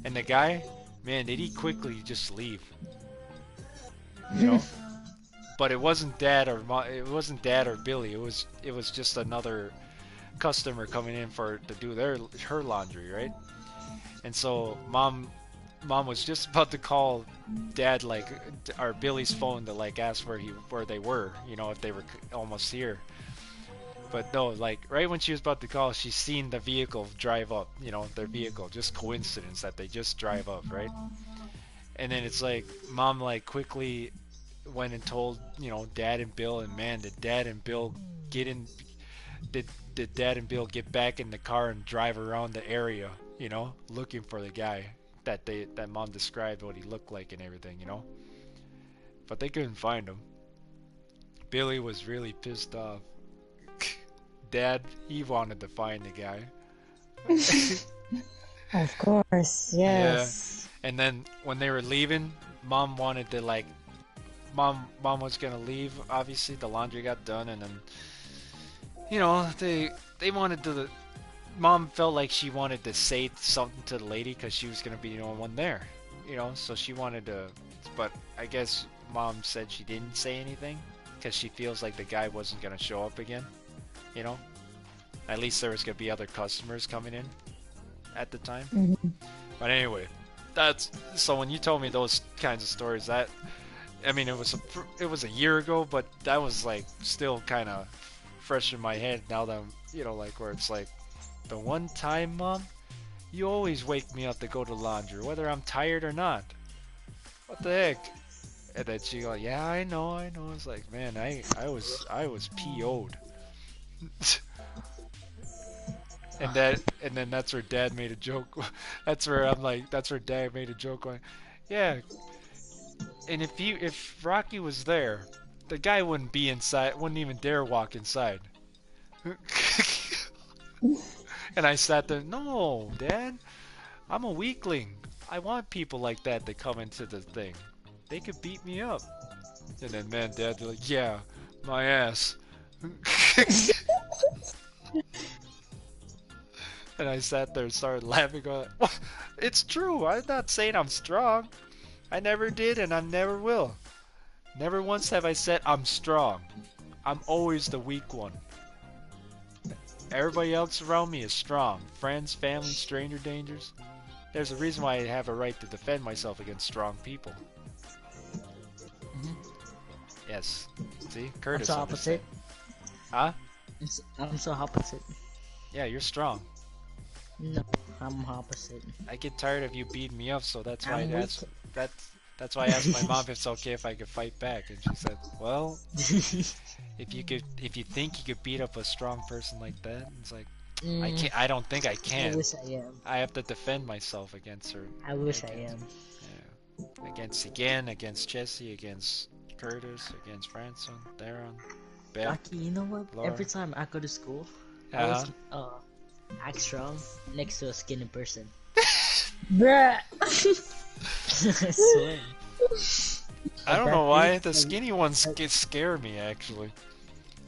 And the guy, man, did he quickly just leave? But it wasn't Dad or Billy. It was just another customer coming in to do her laundry, right? And so Mom was just about to call Dad, like, or Billy's phone to like ask where they were, if they were almost here. But no, like right when she was about to call, she seen the vehicle drive up, their vehicle. Just coincidence that they just drive up, right? And then it's like Mom like quickly went and told Dad and Bill, and man, did Dad and Bill get back in the car and drive around the area, looking for the guy that Mom described what he looked like and everything, but they couldn't find him. Billy was really pissed off. Dad, he wanted to find the guy. Of course, yes. Yeah. And then when they were leaving, Mom wanted to like, Mom was gonna leave. Obviously, the laundry got done, and then, they wanted to. Mom felt like she wanted to say something to the lady because she was gonna be the only one there. you know, so she wanted to, but I guess mom said she didn't say anything because she feels like the guy wasn't gonna show up again, you know. At least there was gonna be other customers coming in at the time. Mm-hmm. But anyway, that's so when you told me those kinds of stories, that I mean it was a year ago, but that was like still kind of fresh in my head now that I'm, you know, like where it's like the one time, Mom, you always wake me up to go to laundry, whether I'm tired or not. What the heck? And then she go, yeah, I know. It's like, man, I was PO'd. And then that's where Dad made a joke. That's where I'm like, that's where Dad made a joke going, yeah. And if Rocky was there, the guy wouldn't be inside, wouldn't even dare walk inside. And I sat there, no, Dad, I'm a weakling. I want people like that to come into the thing. They could beat me up. And then, man, Dad's like, yeah, my ass. And I sat there and started laughing, going, well, it's true. I'm not saying I'm strong. I never did and I never will. Never once have I said I'm strong. I'm always the weak one. Everybody else around me is strong. Friends, family, stranger dangers. There's a reason why I have a right to defend myself against strong people. Yes. See? Curtis. I'm so opposite. Huh? I'm so opposite. Yeah, you're strong. No, I'm opposite. I get tired of you beating me up, so that's why that's why I asked my mom if it's okay if I could fight back, and she said, "Well, if you think you could beat up a strong person like that," it's like, I can't. I don't think I can. I wish I am. I have to defend myself against her. I wish I am. Yeah. Against Jesse, against Curtis, against Ransom, Darren, Beth. Rocky, you know what? Laura. Every time I go to school, I always act strong next to a skinny person. Bruh. I swear. I don't know why the skinny ones scare me. Actually,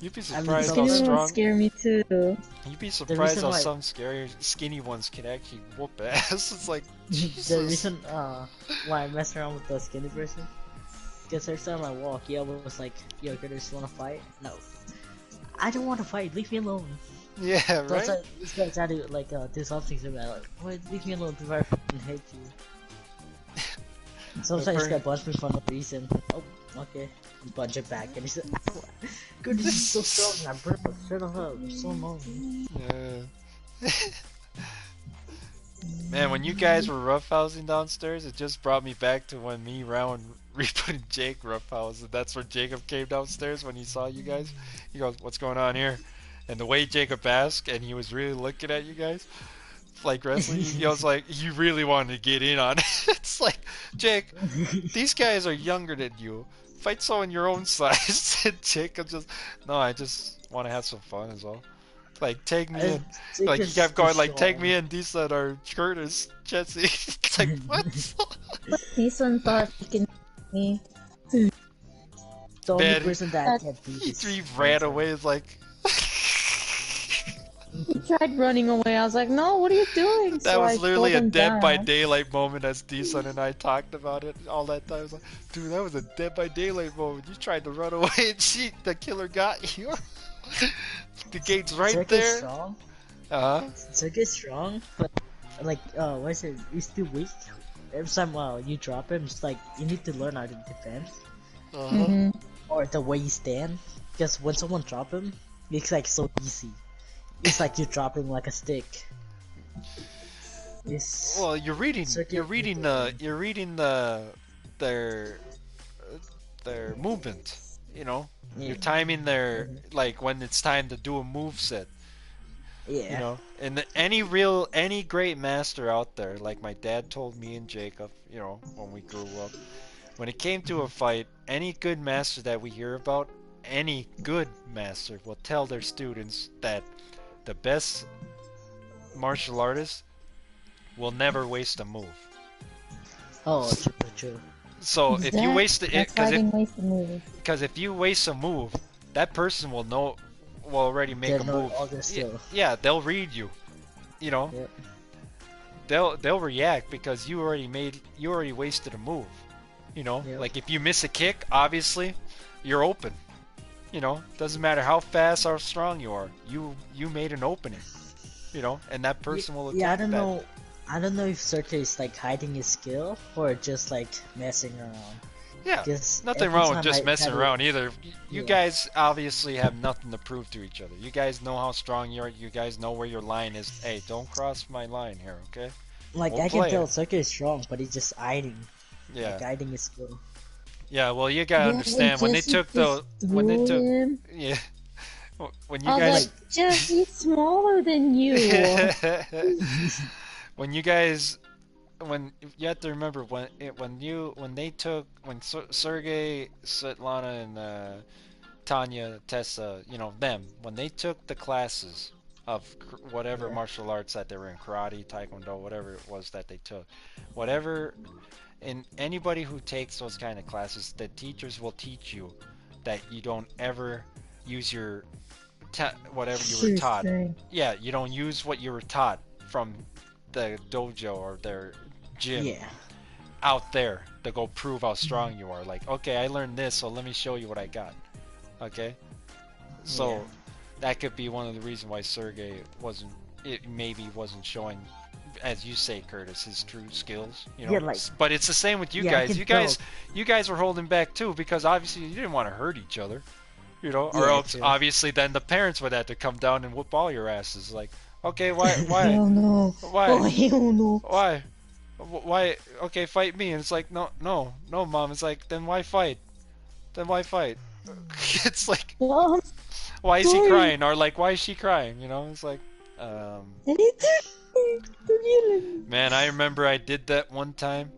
you'd be surprised how Skinny ones strong. scare me too. You'd be surprised how some skinny ones can actually whoop ass. It's like Jesus. The reason why I mess around with the skinny person, because every time I walk, he always like, "Yo, Curtis, wanna fight?" No, I don't want to fight. Leave me alone. Yeah, right. So this guy tried to like do something to me. Like, wait, leave me alone before I fucking hate you. Sometimes this guy punched me for no reason. Oh, okay. Punch it back, and he said, "Good, this is so strong." I'm bro, shut up. You're so annoying. Yeah. Man, when you guys were roughhousing downstairs, it just brought me back to when me, Rao, and Reaper and Jake roughhoused, and that's when Jacob came downstairs when he saw you guys. He goes, "What's going on here?" And the way Jacob asked, and he was really looking at you guys, like wrestling, he was like, you really wanted to get in on it. It's like, Jake, these guys are younger than you. Fight someone your own size. And Jacob just, no, I just want to have some fun as well. Like, take me in. Like, he kept going, like, take me in, Disa or Curtis, Jesse. It's like, what? This one thought he can me. The only Man, person that can beat is he ran away, it's like... He tried running away. I was like, no, what are you doing? That So was I literally a pulled him Dead by down. Daylight moment as D-Sun and I talked about it all that time. I was like, dude, that was a Dead by Daylight moment. You tried to run away and the killer got you. The gate's right Circuit's there. strong. Uh-huh. Strong, but like, what is it? He's too weak. Every time you drop him, it's like you need to learn how to defend, or the way you stand. Because when someone drop him, it's like so easy. It's like you drop him like a stick. Well, you're reading their movement. You know, you're timing their like when it's time to do a move set. Yeah. You know, and any great master out there, like my dad told me and Jacob, you know, when we grew up, when it came to a fight, any good master that we hear about, any good master will tell their students that the best martial artist will never waste a move. Oh, true. So if you waste it, because if you waste a move, that person will already make a move. All this Yeah, they'll read you. You know. Yep. they'll react because you already wasted a move. You know, Yep. like if you miss a kick, obviously, you're open. You know, doesn't matter how fast or strong you are. You made an opening. You know, and that person will attack Yeah, I don't that. know. I don't know if Sergey is like hiding his skill or just like messing around. Yeah, 'Cause nothing every wrong with time just I messing try to- around either. You Yeah. guys obviously have nothing to prove to each other. You guys know how strong you are. You guys know where your line is. Hey, don't cross my line here, okay? Like We'll I can play tell it. Sergey is strong, but he's just hiding. Yeah. Like hiding his skill. Yeah, well, you gotta understand when they took him. yeah, when you I was guys like, Jeff, he's smaller than you. when you guys when you have to remember when Sergey, Svetlana, and Tanya, Tessa, you know them when they took the classes of whatever martial arts that they were in, karate, taekwondo, whatever it was that they took, whatever. And anybody who takes those kind of classes, the teachers will teach you that you don't ever use your whatever you were taught. Yeah, you don't use what you were taught from the dojo or their gym out there to go prove how strong you are. Like, okay, I learned this, so let me show you what I got. Okay? So that could be one of the reasons why Sergey maybe wasn't showing, as you say, Curtis, his true skills. You know, Yeah, like, but it's the same with you yeah, I guys. can You guys were holding back too because obviously you didn't want to hurt each other. You know, or Yeah, else true. obviously then the parents would have to come down and whoop all your asses. Like, okay, why, Hell no. why, Oh, hell no. why? Okay, fight me. And it's like, no, mom. It's like, then why fight? It's like, Well, why is he sorry. crying? Or like, why is she crying? You know, it's like, man, I remember I did that one time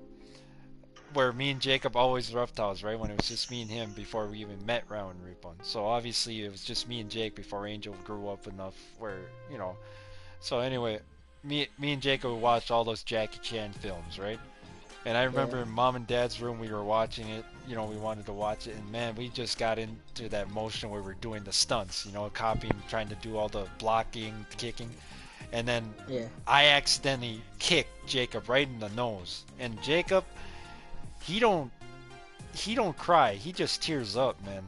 where me and Jacob always roughhouse, right? When it was just me and him before we even met Rowan Ripon. So obviously it was just me and Jake before Angel grew up enough where, you know. So anyway, me and Jacob watched all those Jackie Chan films, right? And I remember in Mom and Dad's room we were watching it, you know, we wanted to watch it, and man, we just got into that motion where we're doing the stunts, you know, copying, trying to do all the blocking, kicking. And then I accidentally kicked Jacob right in the nose. And Jacob, he don't cry, he just tears up, man.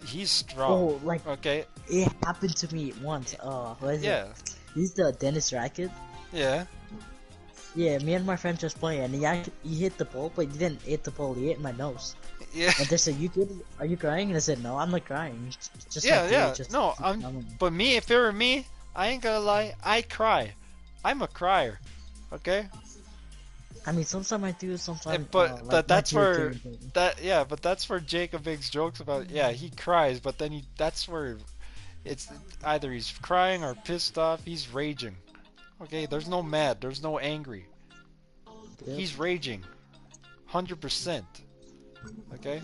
He's strong. Oh, like, okay. It happened to me once. What is it? This is the Dennis racket. Yeah. Yeah, me and my friend just playing, and he hit the ball, but he didn't hit the ball. He hit my nose. Yeah. And they said, "You good? Are you crying?" And I said, "No, I'm not crying." Just No, but me, if it were me, I ain't gonna lie, I cry. I'm a crier. Okay. I mean, sometimes I do, sometimes. But like, that's where where but that's where Jacob makes jokes about. Yeah, he cries, but then that's where it's either he's crying or pissed off. He's raging. Okay, there's no mad, there's no angry. He's raging, 100%. Okay,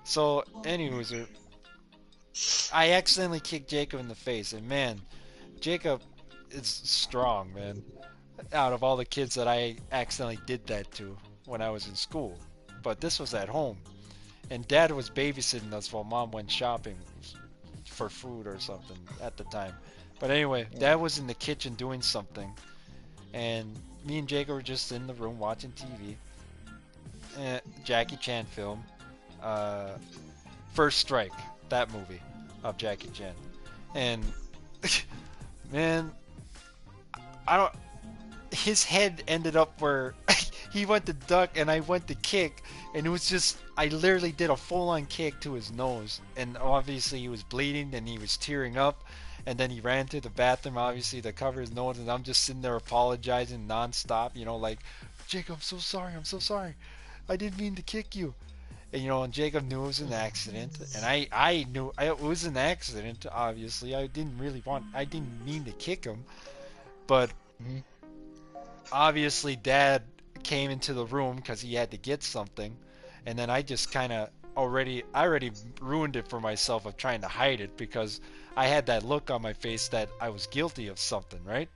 so anyways, I accidentally kicked Jacob in the face, and man, Jacob is strong, man. Out of all the kids that I accidentally did that to when I was in school, but this was at home, and Dad was babysitting us while Mom went shopping for food or something at the time. But anyway, Dad was in the kitchen doing something, and me and Jacob were just in the room watching TV. Jackie Chan film, First Strike, that movie of Jackie Chan, and man, his head ended up where he went to duck and I went to kick, and it was just, I literally did a full-on kick to his nose, and obviously he was bleeding and he was tearing up, and then he ran to the bathroom obviously to cover his nose, and I'm just sitting there apologizing non-stop, you know, like, Jacob, I'm so sorry, I didn't mean to kick you. And, you know, and Jacob knew it was an accident, and I knew it was an accident, obviously. I didn't mean to kick him, but obviously Dad came into the room because he had to get something, and then I just kind of I already ruined it for myself of trying to hide it because I had that look on my face that I was guilty of something, right?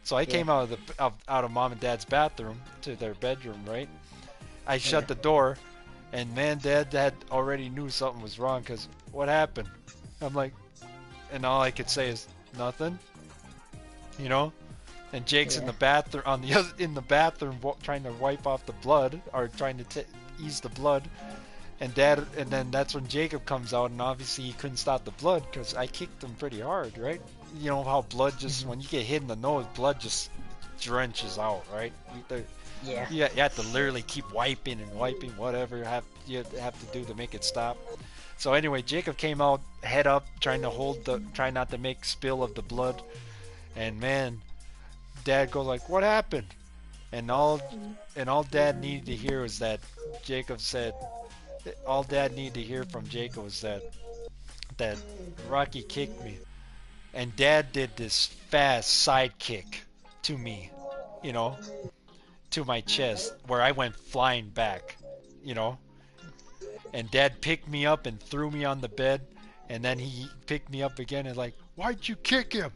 So I came out of Mom and Dad's bathroom to their bedroom, right? I shut the door, and man, Dad already knew something was wrong because what happened? I'm like, and all I could say is nothing, you know? and Jake's in Yeah. the bathroom in the bathroom trying to wipe off the blood or trying to ease the blood. And then that's when Jacob comes out, and obviously he couldn't stop the blood because I kicked him pretty hard, right? You know how blood just when you get hit in the nose, blood just drenches out, right? Yeah. You have to literally keep wiping and wiping whatever you have to do to make it stop. So anyway, Jacob came out head up, trying not to make spill of the blood, and man, Dad goes like, "What happened?" And all Dad needed to hear was that Jacob said. All Dad needed to hear from Jacob was that Rocky kicked me, and Dad did this fast side kick to me, you know, to my chest, where I went flying back, you know, and Dad picked me up and threw me on the bed, and then he picked me up again and like, "Why'd you kick him?"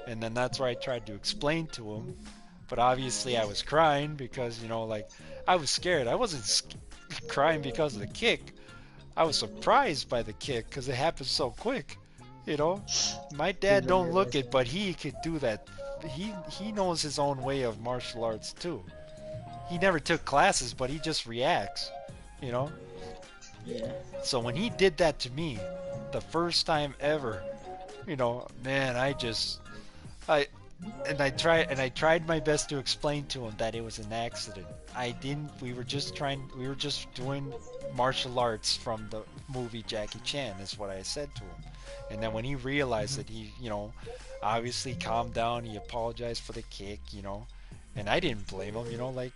And then that's where I tried to explain to him, but obviously I was crying because, you know, like, I was scared. I wasn't crying because of the kick. I was surprised by the kick because it happened so quick, you know. My dad don't look it, but he could do that. He knows his own way of martial arts too. He never took classes, but he just reacts, you know. Yeah. So when he did that to me, the first time ever, you know, man, I tried my best to explain to him that it was an accident. We were just doing martial arts from the movie Jackie Chan, is what I said to him. And then when he realized that, he, you know, obviously calmed down, he apologized for the kick, you know, and I didn't blame him, you know, like,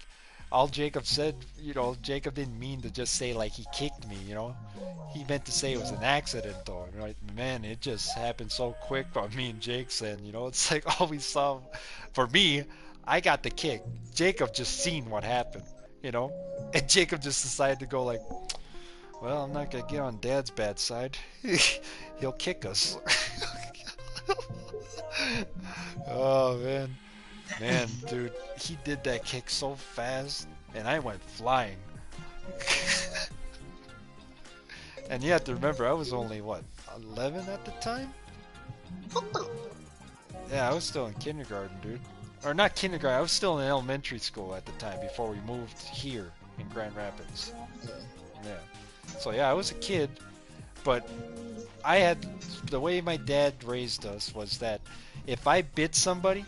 all Jacob said, you know, Jacob didn't mean to just say like he kicked me, you know. He meant to say it was an accident though, right? Man, it just happened so quick on me and Jake's end, you know. It's like all we saw. For me, I got the kick. Jacob just seen what happened, you know. And Jacob just decided to go like, well, I'm not gonna get on Dad's bad side. He'll kick us. Oh man. Man, dude, he did that kick so fast, and I went flying. And you have to remember, I was only, what, 11 at the time? Yeah, I was still in kindergarten, dude. Or not kindergarten, I was still in elementary school at the time before we moved here in Grand Rapids. Yeah. So yeah, I was a kid, but the way my dad raised us was that if I bit somebody,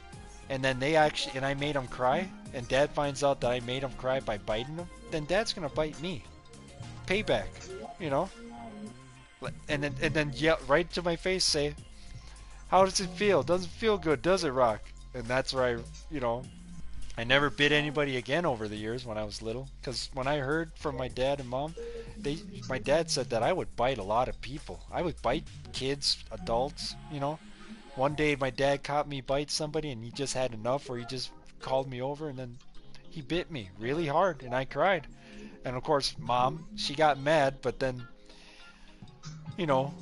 and then I made them cry, and Dad finds out that I made him cry by biting him, then Dad's gonna bite me. Payback, you know? And then yell right to my face, say, "How does it feel? Doesn't feel good, does it, Rock?" And that's where I never bit anybody again over the years when I was little, because when I heard from my dad and mom, my dad said that I would bite a lot of people. I would bite kids, adults, you know? One day my dad caught me bite somebody, and he just had enough where he just called me over, and then he bit me really hard, and I cried. And of course, Mom, she got mad, but then, you know,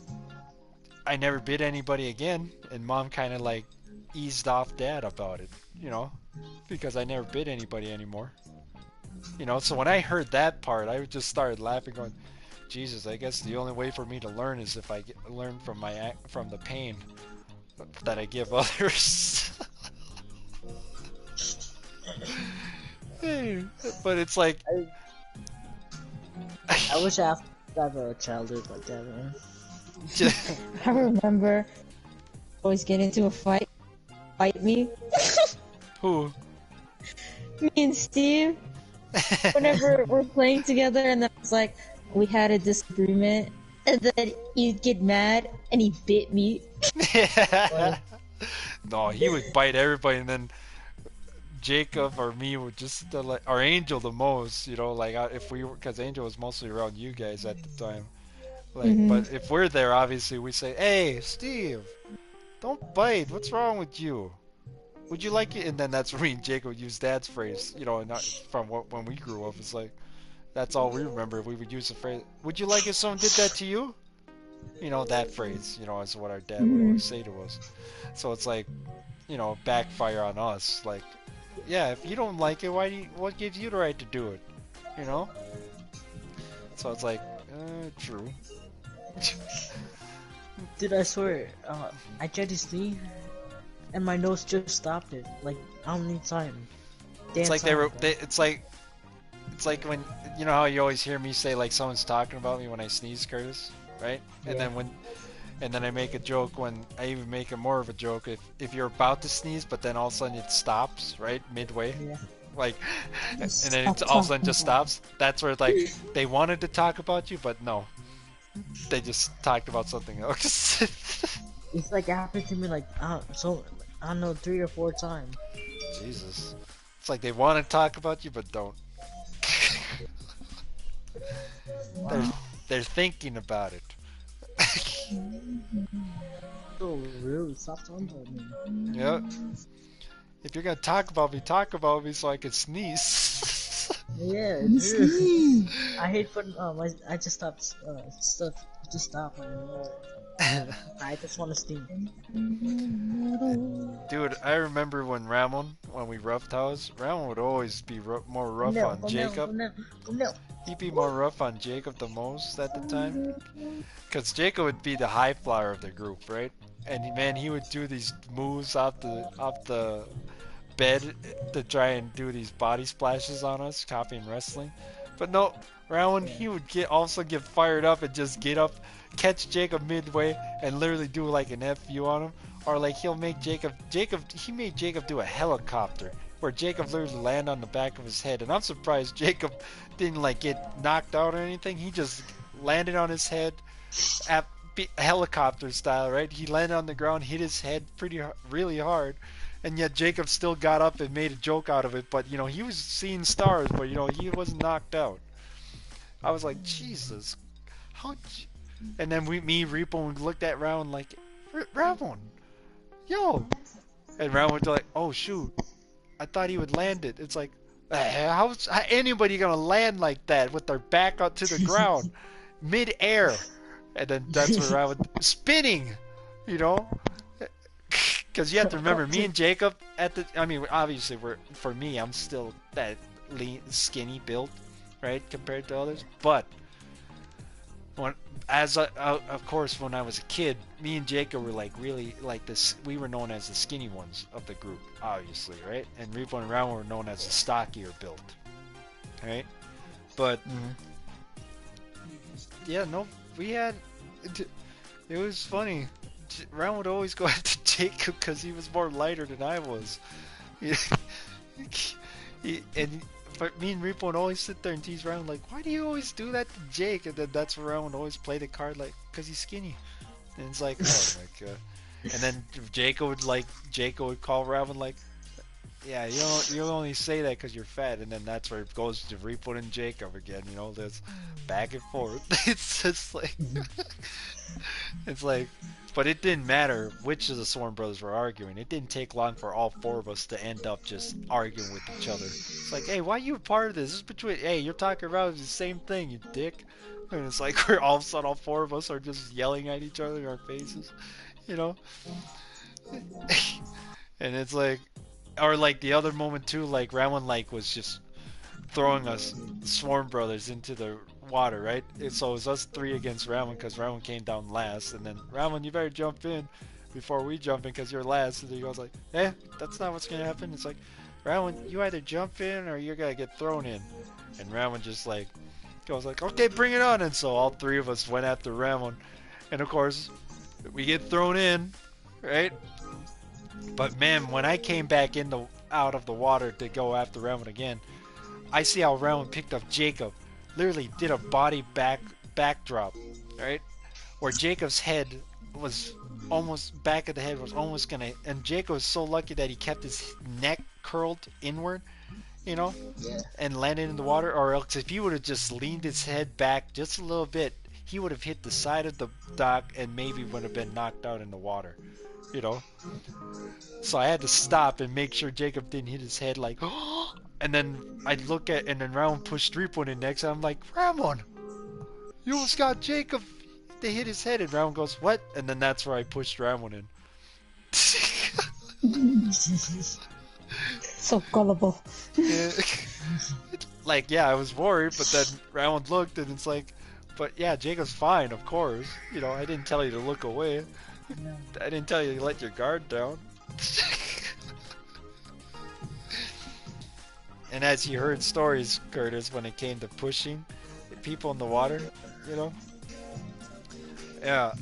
I never bit anybody again, and Mom kind of like eased off Dad about it, you know, because I never bit anybody anymore. You know, so when I heard that part, I just started laughing, going, Jesus, I guess the only way for me to learn is if I learn from the pain that I give others. But it's like, I wish I have a childhood like that, man. I remember always get into a fight me. Who? Me and Steve. Whenever we're playing together, and then it's like we had a disagreement, and then he'd get mad and he bit me. No, he would bite everybody, and then Jacob or me would just or Angel the most, you know, like if we were, because Angel was mostly around you guys at the time. Like, but if we're there, obviously we say, "Hey, Steve, don't bite. What's wrong with you? Would you like it?" And then that's when me and Jacob would use Dad's phrase, you know, not from when we grew up. It's like that's all we remember. We would use the phrase, "Would you like if someone did that to you?" You know, that phrase, you know, is what our dad would always say to us. So it's like, you know, backfire on us. Like, yeah, if you don't like it, what gives you the right to do it? You know? So it's like, true. Dude, I swear, I tried to sleep, and my nose just stopped it. Like, I don't need time. It's like it's like when, you know how you always hear me say like someone's talking about me when I sneeze, Curtis, right? And then I make a joke when I even make it more of a joke if you're about to sneeze, but then all of a sudden it stops, right, midway. Yeah. Like, and then it all of a sudden just stops. That's where like they wanted to talk about you, but no, they just talked about something else. It's like it happened to me like I don't know 3 or 4 times. Jesus, it's like they want to talk about you, but don't. They're thinking about it. So rude. Stop talking about me. Yep. If you're gonna talk about me so I can sneeze. Yeah, dude. I hate putting I just stopped just stop. I just want to steam. Dude, I remember when we roughed house, Ramon would always be more rough on Jacob. No. He'd be more rough on Jacob the most at the time. Because Jacob would be the high flyer of the group, right? And man, he would do these moves off the bed to try and do these body splashes on us, copying wrestling. But no, Ramon, he would also get fired up and just get up, catch Jacob midway, and literally do like an FU on him. Or like he'll make he made Jacob do a helicopter, where Jacob literally landed on the back of his head. And I'm surprised Jacob didn't like get knocked out or anything. He just landed on his head, helicopter style, right? He landed on the ground, hit his head really hard. And yet Jacob still got up and made a joke out of it. But, you know, he was seeing stars, but, you know, he wasn't knocked out. I was like, Jesus. And then me, Repo, looked at Round like, Ramon, yo. And Round was like, oh, shoot. I thought he would land it. It's like, how's anybody going to land like that with their back up to the ground? Mid-air. And then that's where Round was spinning, you know? Because you have to remember, me and Jacob obviously for me, I'm still that lean, skinny build, right, compared to others. But of course, when I was a kid, me and Jacob were like really like this. We were known as the skinny ones of the group, obviously, right? And Repo and Round were known as the stockier build, right? But yeah, no, we had. It was funny. Round would always go after Jacob because he was more lighter than I was. But me and Repo would always sit there and tease Round like, why do you always do that to Jake? And then that's where Round would always play the card like, because he's skinny. And it's like, oh my god. And then Jacob would call Round like, yeah, you only say that because you're fat. And then that's where it goes to Repo and Jacob again. You know, there's back and forth. It's just like, it's like. But it didn't matter which of the Sworn brothers were arguing. It didn't take long for all 4 of us to end up just arguing with each other. It's like, hey, why are you a part of this? This is between, hey, you're talking about the same thing, you dick. And it's like, we're all of a sudden, all 4 of us are just yelling at each other in our faces, you know? And it's like, or like the other moment too, like Ramon like was just throwing us Sworn brothers into the water, right? So it was us 3 against Ramon because Ramon came down last, and then Ramon, you better jump in before we jump in because you're last. And he goes like, that's not what's gonna happen. It's like, Ramon, you either jump in or you're gonna get thrown in. And Ramon just like goes like, okay, bring it on. And so all 3 of us went after Ramon, and of course we get thrown in, right? But man, when I came back out of the water to go after Ramon again, I see how Ramon picked up Jacob. Literally did a body backdrop, right? Where Jacob's head was almost, back of the head was almost gonna, and Jacob was so lucky that he kept his neck curled inward, you know, and landed in the water. Or else if he would have just leaned his head back just a little bit, he would have hit the side of the dock and maybe would have been knocked out in the water, you know. So I had to stop and make sure Jacob didn't hit his head like, and then I'd look at, and then Ramon pushed 3 in next, and I'm like, Ramon, you almost got Jacob to hit his head. And Ramon goes, what? And then that's where I pushed Ramon in. So gullible. Yeah. Like, yeah, I was worried, but then Ramon looked, and it's like, but yeah, Jacob's fine, of course. You know, I didn't tell you to look away. I didn't tell you to let your guard down. And as you heard stories, Curtis, when it came to pushing people in the water, you know, yeah,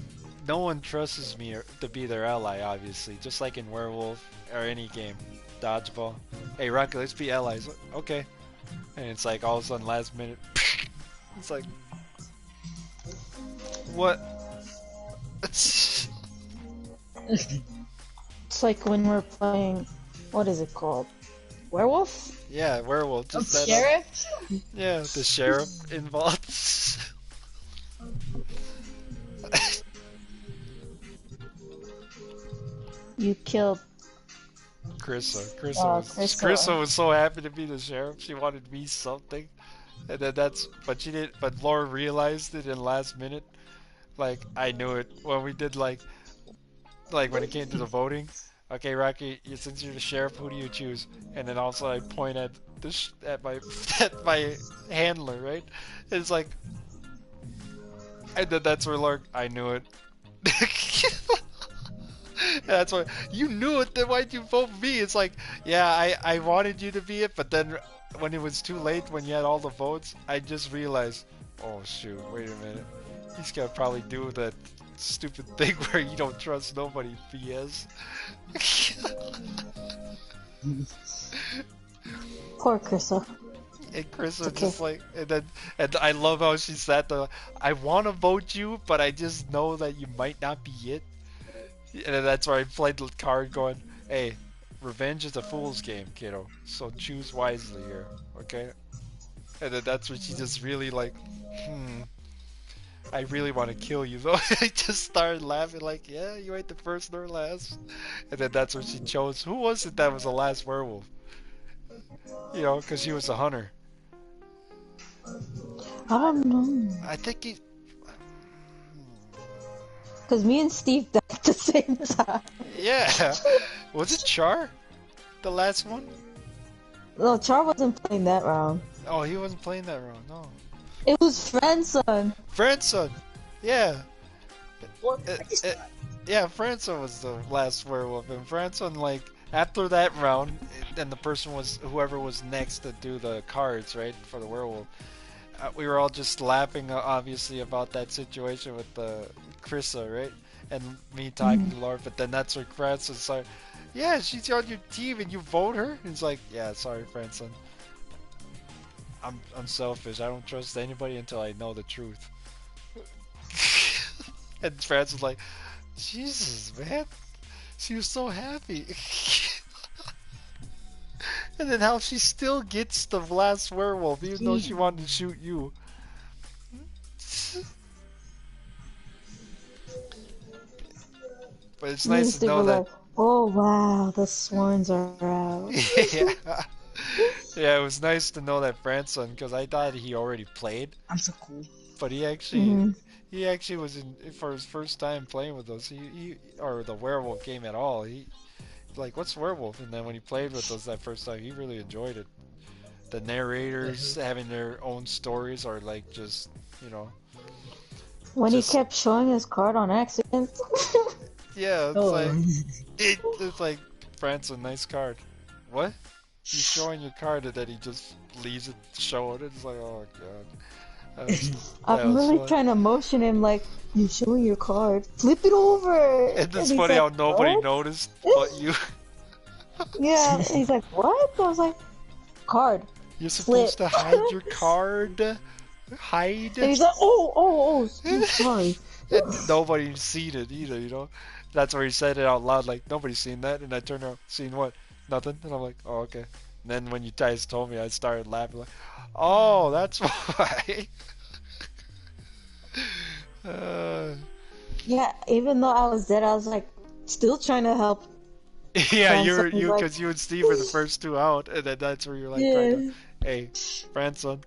no one trusts me to be their ally, obviously, just like in Werewolf or any game. Dodgeball. Hey, Rocky, let's be allies. Okay. And it's like all of a sudden, last minute, it's like, what? It's like when we're playing, what is it called? Werewolf? Yeah, Werewolf. Just that. Sheriff? Yeah, the sheriff involved. You killed Krissa was so happy to be the sheriff. She wanted me something, and then but she didn't. But Laura realized it in last minute. Like I knew it when we did like when it came to the voting. Okay, Rocky, since you're the sheriff, who do you choose? And then also I point at at my handler, right? And it's like, and then that's where Laura. I knew it. That's why you knew it. Then why'd you vote me? It's like, yeah, I wanted you to be it, but then when it was too late, when you had all the votes, I just realized, oh shoot, wait a minute, he's gonna probably do that stupid thing where you don't trust nobody. BS. Poor Krissa. And Chris was just like, and I love how she sat there. I want to vote you, but I just know that you might not be it. And then that's where I played the card going, hey, revenge is a fool's game, kiddo. So choose wisely here, okay? And then that's when she just really like, I really want to kill you though. I just started laughing like, yeah, you ain't the first nor last. And then that's when she chose, who was it that was the last werewolf? You know, because he was a hunter. I don't know. I think he... Because me and Steve died at the same time. Yeah. Was it Char? The last one? No, Char wasn't playing that round. Oh, he wasn't playing that round, no. It was Franson. Franson! Yeah. Yeah, Franson was the last werewolf. And Franson, like, after that round, and the person was, whoever was next to do the cards, right, for the werewolf, we were all just laughing, obviously, about that situation with the Krissa, right? And me talking to Laura, but then that's where Franson started, yeah, she's on your team and you vote her? And it's like, yeah, sorry, Franson. I'm selfish. I don't trust anybody until I know the truth. And Franson's like, Jesus, man. She was so happy. And then how she still gets the last werewolf even though she wanted to shoot you. But it's nice to know that. Like, oh wow, the swans are out. Yeah. Yeah, it was nice to know that Franson, because I thought he already played. I'm so cool. But he actually, he actually was in for his first time playing with us. He or the werewolf game at all. He like, what's werewolf? And then when he played with us that first time, he really enjoyed it. The narrators having their own stories are like just, you know. When he kept showing his card on accident. Yeah, it's like Franson, nice card. What? He's showing your card and then he just leaves it showing it. It's like, oh god. I'm really trying to motion him like, you're showing your card. Flip it over. And it's funny how nobody noticed but you. Yeah, he's like, what? I was like, card. You're supposed to hide your card. Hide. And he's like, oh, sorry. And nobody's seen it either, you know? That's where he said it out loud, like, nobody's seen that. And I turned around, seen what? Nothing. And I'm like, oh, okay. And then when you guys told me, I started laughing, like, oh, that's why. Yeah, even though I was dead, I was like, still trying to help. Yeah, because you and Steve were the first two out, and then that's where you're like, trying to, hey, Franson,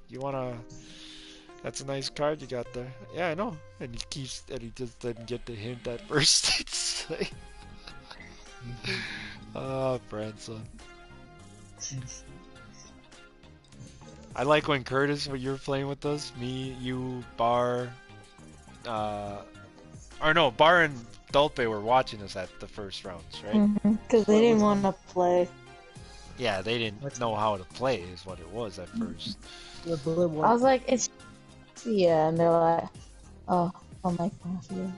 you wanna? That's a nice card you got there. Yeah, I know. And he just didn't get the hint at first. It's like, oh, Franson. I like when Curtis, when you were playing with us, me, you, Bar, or no, Bar and Dolpe were watching us at the first rounds, right? Because they didn't want to play. Yeah, they didn't know how to play, is what it was at first. I was like, it's yeah, and they're like, oh, I like Mafia.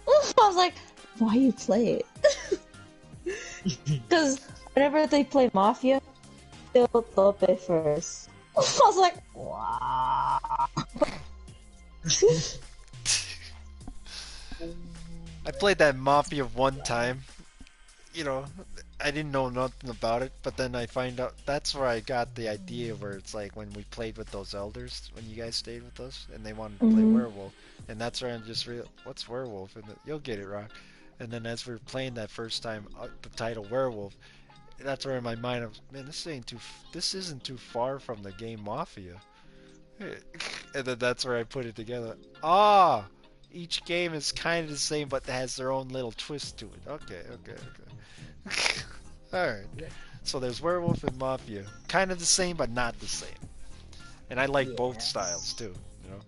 I was like, why you play it? Because whenever they play Mafia, they'll Tope first. I was like, wow. I played that Mafia one time. You know, I didn't know nothing about it, but then I find out that's where I got the idea where it's like when we played with those elders, when you guys stayed with us, and they wanted to play Werewolf, and that's where I just realized, what's Werewolf? And you'll get it, Rock. And then as we were playing that first time, the title Werewolf, that's where in my mind I was, man, this isn't too far from the game Mafia. And then that's where I put it together. Ah, each game is kind of the same, but has their own little twist to it. Okay. Alright. So there's Werewolf and Mafia. Kind of the same, but not the same. And I like both styles, too. You know?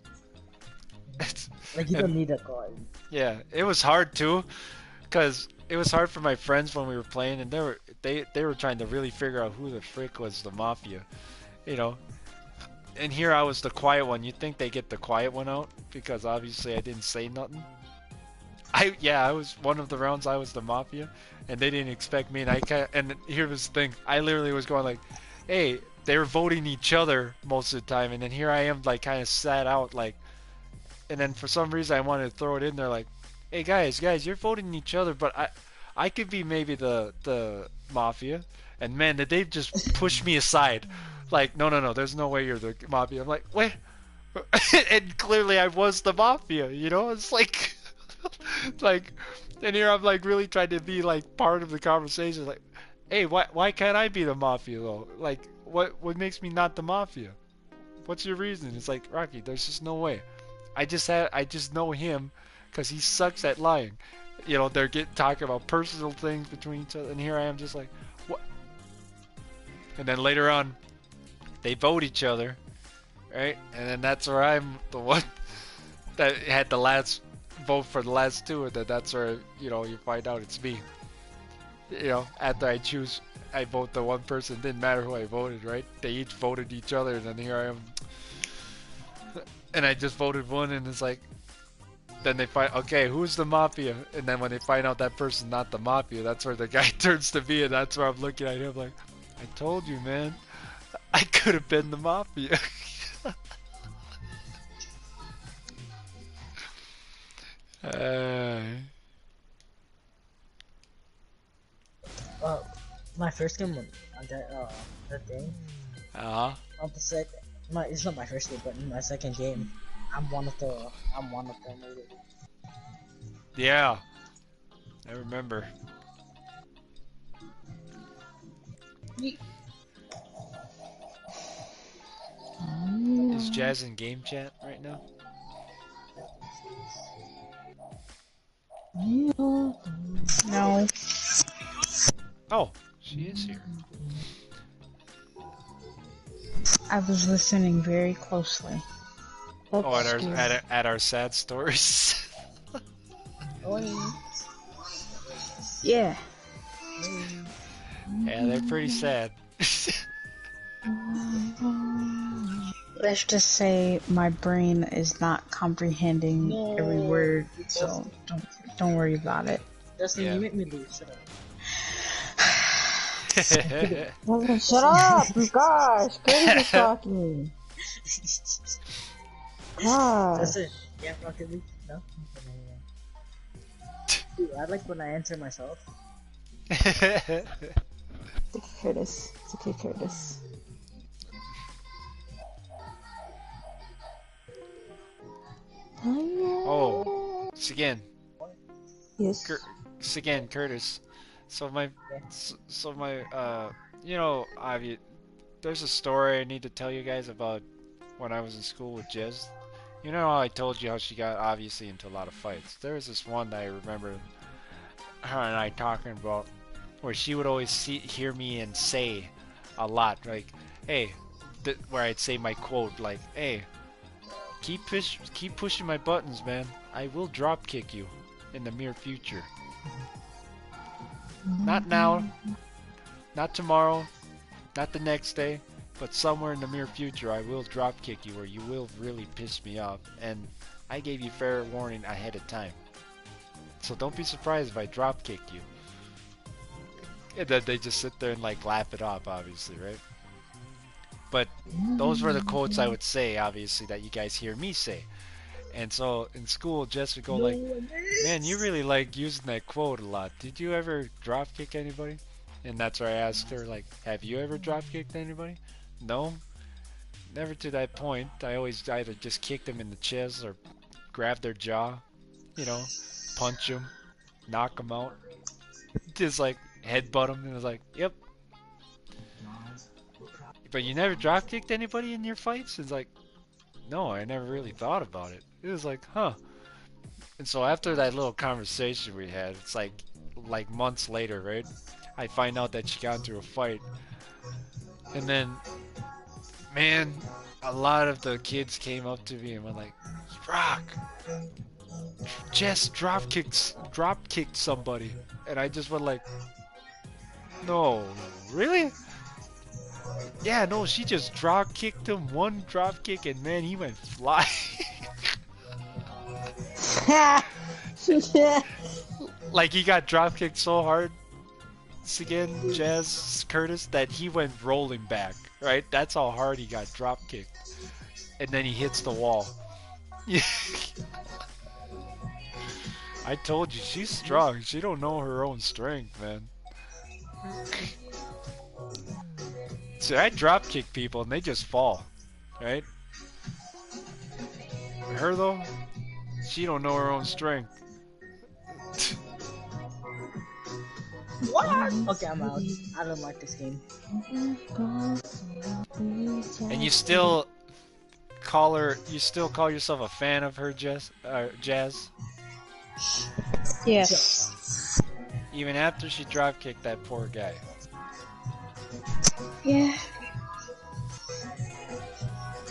Like, you don't need a card. Yeah, it was hard, too. Because it was hard for my friends when we were playing, and they were trying to really figure out who the frick was the Mafia. You know? And here I was the quiet one. You'd think they get the quiet one out, because obviously I didn't say nothing. I was one of the rounds. I was the Mafia, and they didn't expect me. And here was the thing. I literally was going like, "Hey," they were voting each other most of the time, and then here I am, like kind of sat out, like. And then for some reason I wanted to throw it in there, like, "Hey guys, you're voting each other, but I could be maybe the Mafia." And man, did they just push me aside? Like, no, there's no way you're the Mafia. I'm like, wait, and clearly I was the Mafia. You know, it's like. Like, and here I'm like really trying to be like part of the conversation. Like, hey, why can't I be the Mafia though? Like, what makes me not the Mafia? What's your reason? It's like, Rocky, there's just no way. I just know him because he sucks at lying. You know, they're talking about personal things between each other, and here I am just like, what? And then later on, they vote each other, right? And then that's where I'm the one that had the last vote for the last two, and then that's where, you know, you find out it's me. You know, after I vote the one person, didn't matter who I voted, right? They each voted each other, and then here I am. And I just voted one, and it's like, then they find, okay, who's the Mafia? And then when they find out that person's not the Mafia, that's where the guy turns to me, and that's where I'm looking at him like, I told you, man. I could have been the Mafia. My first game on that thing. On the second, it's not my first game, but in my second game, I'm one of them. Yeah, I remember. Is Jazz in game chat right now? No. Oh, she is here. I was listening very closely. Oh, at our sad stories. Yeah. Yeah, they're pretty sad. Let's just say my brain is not comprehending every word, so don't worry about it. Justin, you make me lose. Shut up, gosh, Curtis is talking. Gosh. Justin, yeah, Rocket League? No? Dude, I like when I answer myself. It's okay, Curtis. It's okay, Curtis. Oh, Sigan. Yes. Sigan, Curtis. So my, you know, there's a story I need to tell you guys about when I was in school with Jez. You know how I told you how she got obviously into a lot of fights. There was this one that I remember her and I talking about where she would always hear me and say a lot, like, hey, where I'd say my quote, like, hey, keep pushing my buttons, man. I will drop kick you. in the near future. Not now, not tomorrow, not the next day, but somewhere in the near future I will drop kick you, or you will really piss me off, and I gave you fair warning ahead of time. So don't be surprised if I drop kick you. And then they just sit there and like laugh it off, obviously, right? But those were the quotes I would say, obviously, that you guys hear me say. And so in school, Jess would go like, man, you really like using that quote a lot. Did you ever drop kick anybody? And that's where I asked her, like, have you ever drop kicked anybody? No, never to that point. I always either just kicked them in the chest or grabbed their jaw, you know, punch them, knock them out, just like headbutt them. And I was like, yep. But you never drop kicked anybody in your fights? It's like, no, I never really thought about it. It was like, huh. And so after that little conversation we had, it's like months later, right? I find out that she got into a fight. And then, man, a lot of the kids came up to me and were like, Rock, Jess drop kicked somebody. And I just went like, no, really? Yeah, no, she just drop kicked him, one drop kick, and man, he went flying. Like he got drop kicked so hard again, Jazz Curtis, that he went rolling back, right? That's how hard he got drop kicked. And then he hits the wall. I told you, she's strong. She don't know her own strength, man. See, I drop kick people and they just fall, right? Her though, she don't know her own strength. What? Okay, I'm out. I don't like this game. And you still call yourself a fan of her, Jazz? Yes. Even after she drop kicked that poor guy. Yeah.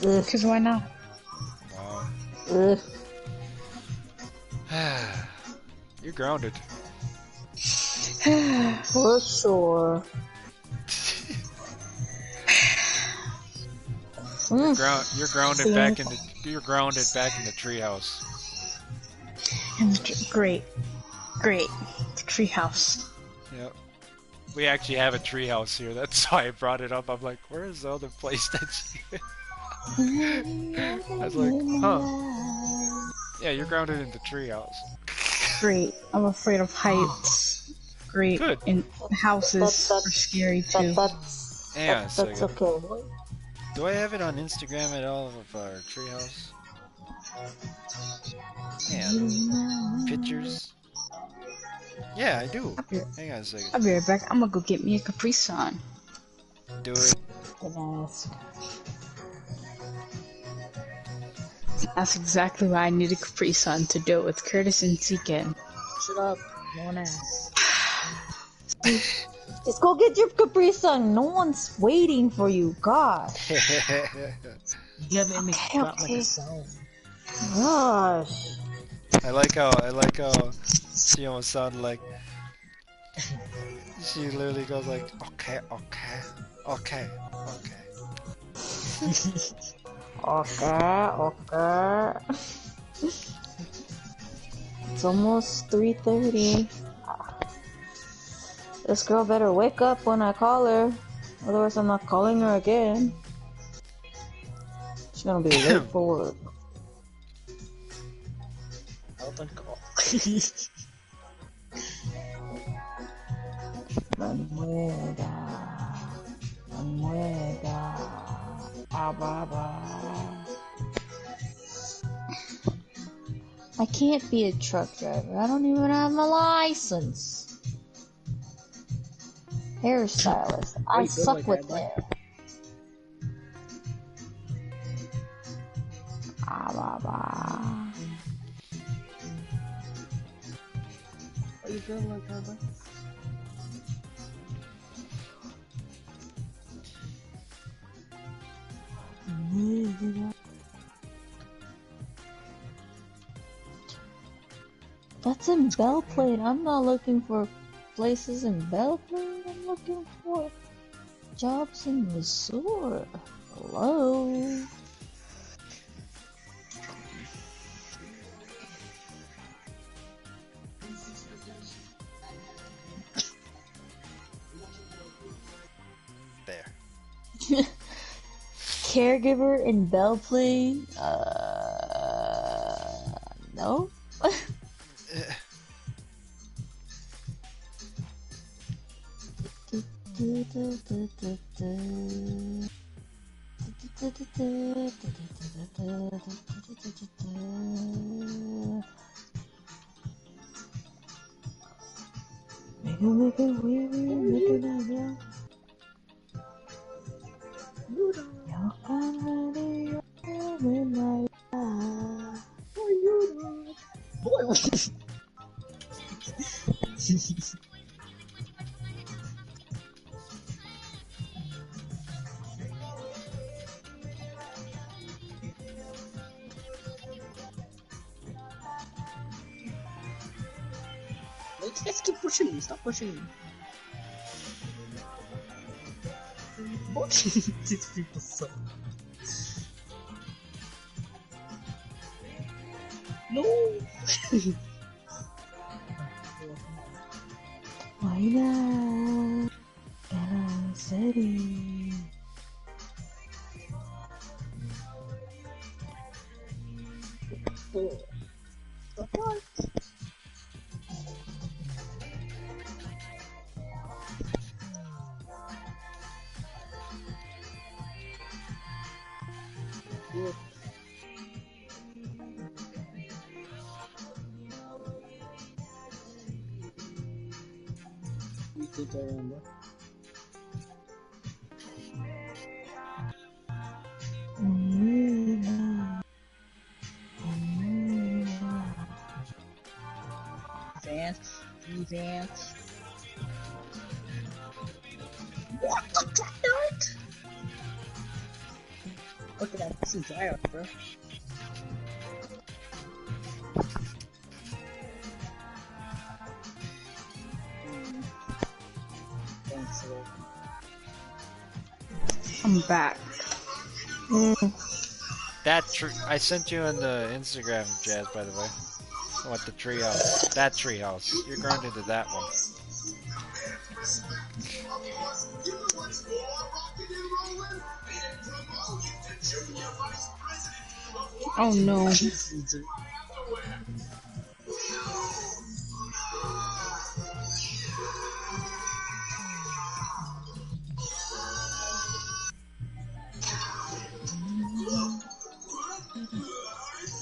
Because why not? Wow. You're grounded. For sure. You're grounded back in the treehouse. Great. The treehouse. Yep. We actually have a treehouse here. That's why I brought it up. I'm like, where is the other place that she I was like, huh. Yeah, you're grounded in the treehouse. Great. I'm afraid of heights. Great. Good. And houses are scary too. That's okay. Do I have it on Instagram at all of our treehouse? Yeah. Pictures? Yeah, I do. Hang on a second. I'll be right back. I'm gonna go get me a Capri Sun. Do it. That's exactly why I need a Capri Sun to do it with Curtis and Seekin. Shut up, no one asked. Just go get your Capri Sun. No one's waiting for you. God. You haven't made me drop like a song. Gosh. I like how she almost sounded like she literally goes like, okay. Okay. It's almost 3:30. This girl better wake up when I call her. Otherwise I'm not calling her again. She's gonna be late for work. Open call. I can't be a truck driver. I don't even have a license. Hairstylist. I suck with hair. Are you feeling like that, bud? That's in Bellplain. I'm not looking for places in Bellplain. I'm looking for jobs in resort. Hello? There. Caregiver in Bellplain? No? Make it weird, make it real. You're already in my life. Boy, let's keep pushing me. Stop pushing me. What? These people suck. No. Why not? Gonna City. What? Yeah. You think I remember? Advance, advance. What the fuck? Look at that piece of gyro, bro. Thanks, bro. I'm back. That I sent you on the Instagram, Jazz, by the way. What the treehouse? That treehouse. You're going into that one. Oh no.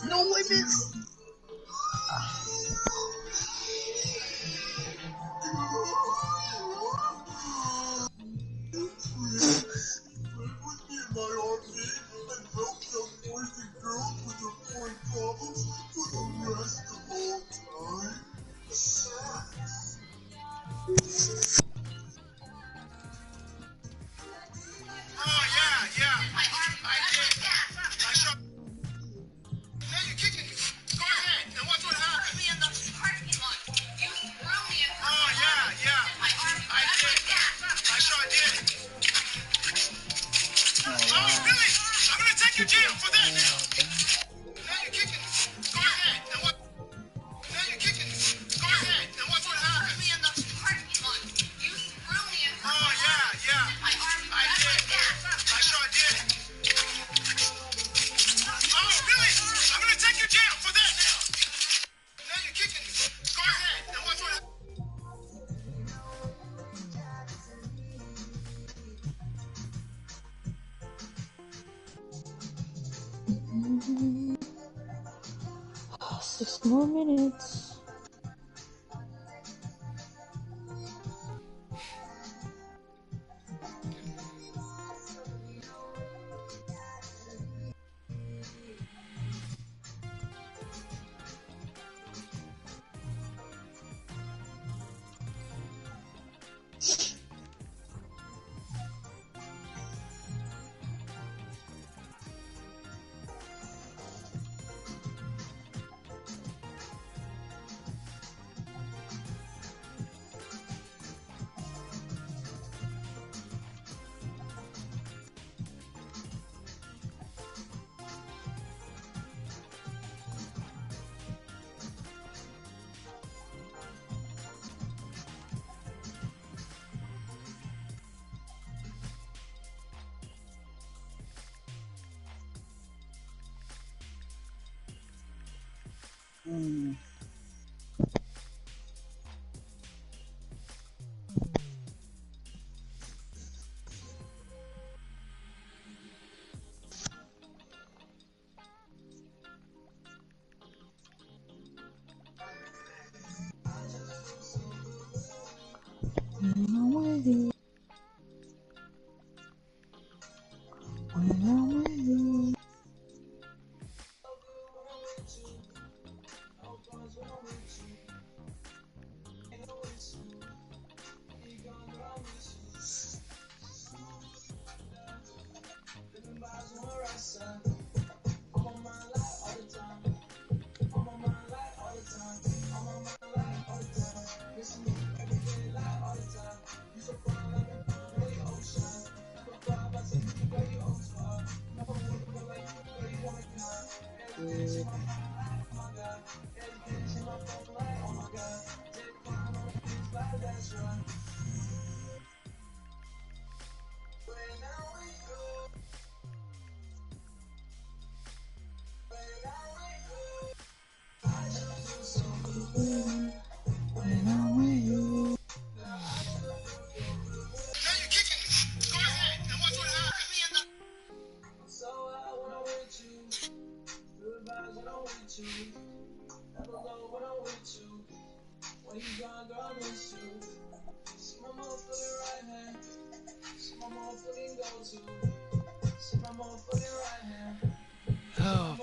No limits! Oh, yeah, yeah. I did. I shot. Now you're kicking me. Go ahead, and watch what happens. Me in the parking lot. You threw me in. Oh, yeah, yeah. I did. I sure did. Oh, really? I'm gonna take you to jail for that now. Now you're kicking me. Go ahead, and watch. Now you're kicking me. Go ahead, and watch what happens. Me in the parking lot. You threw me in. Oh, yeah, yeah. I did. I sure did. Oh, really? I'm gonna take you to jail for that now. Now you're kicking me. Go ahead, and watch what happens. 6 more minutes. Mm. When I'm with you. When I'm with you. When I'm with you. Now you're kicking me. Go ahead and watch what happens. Oh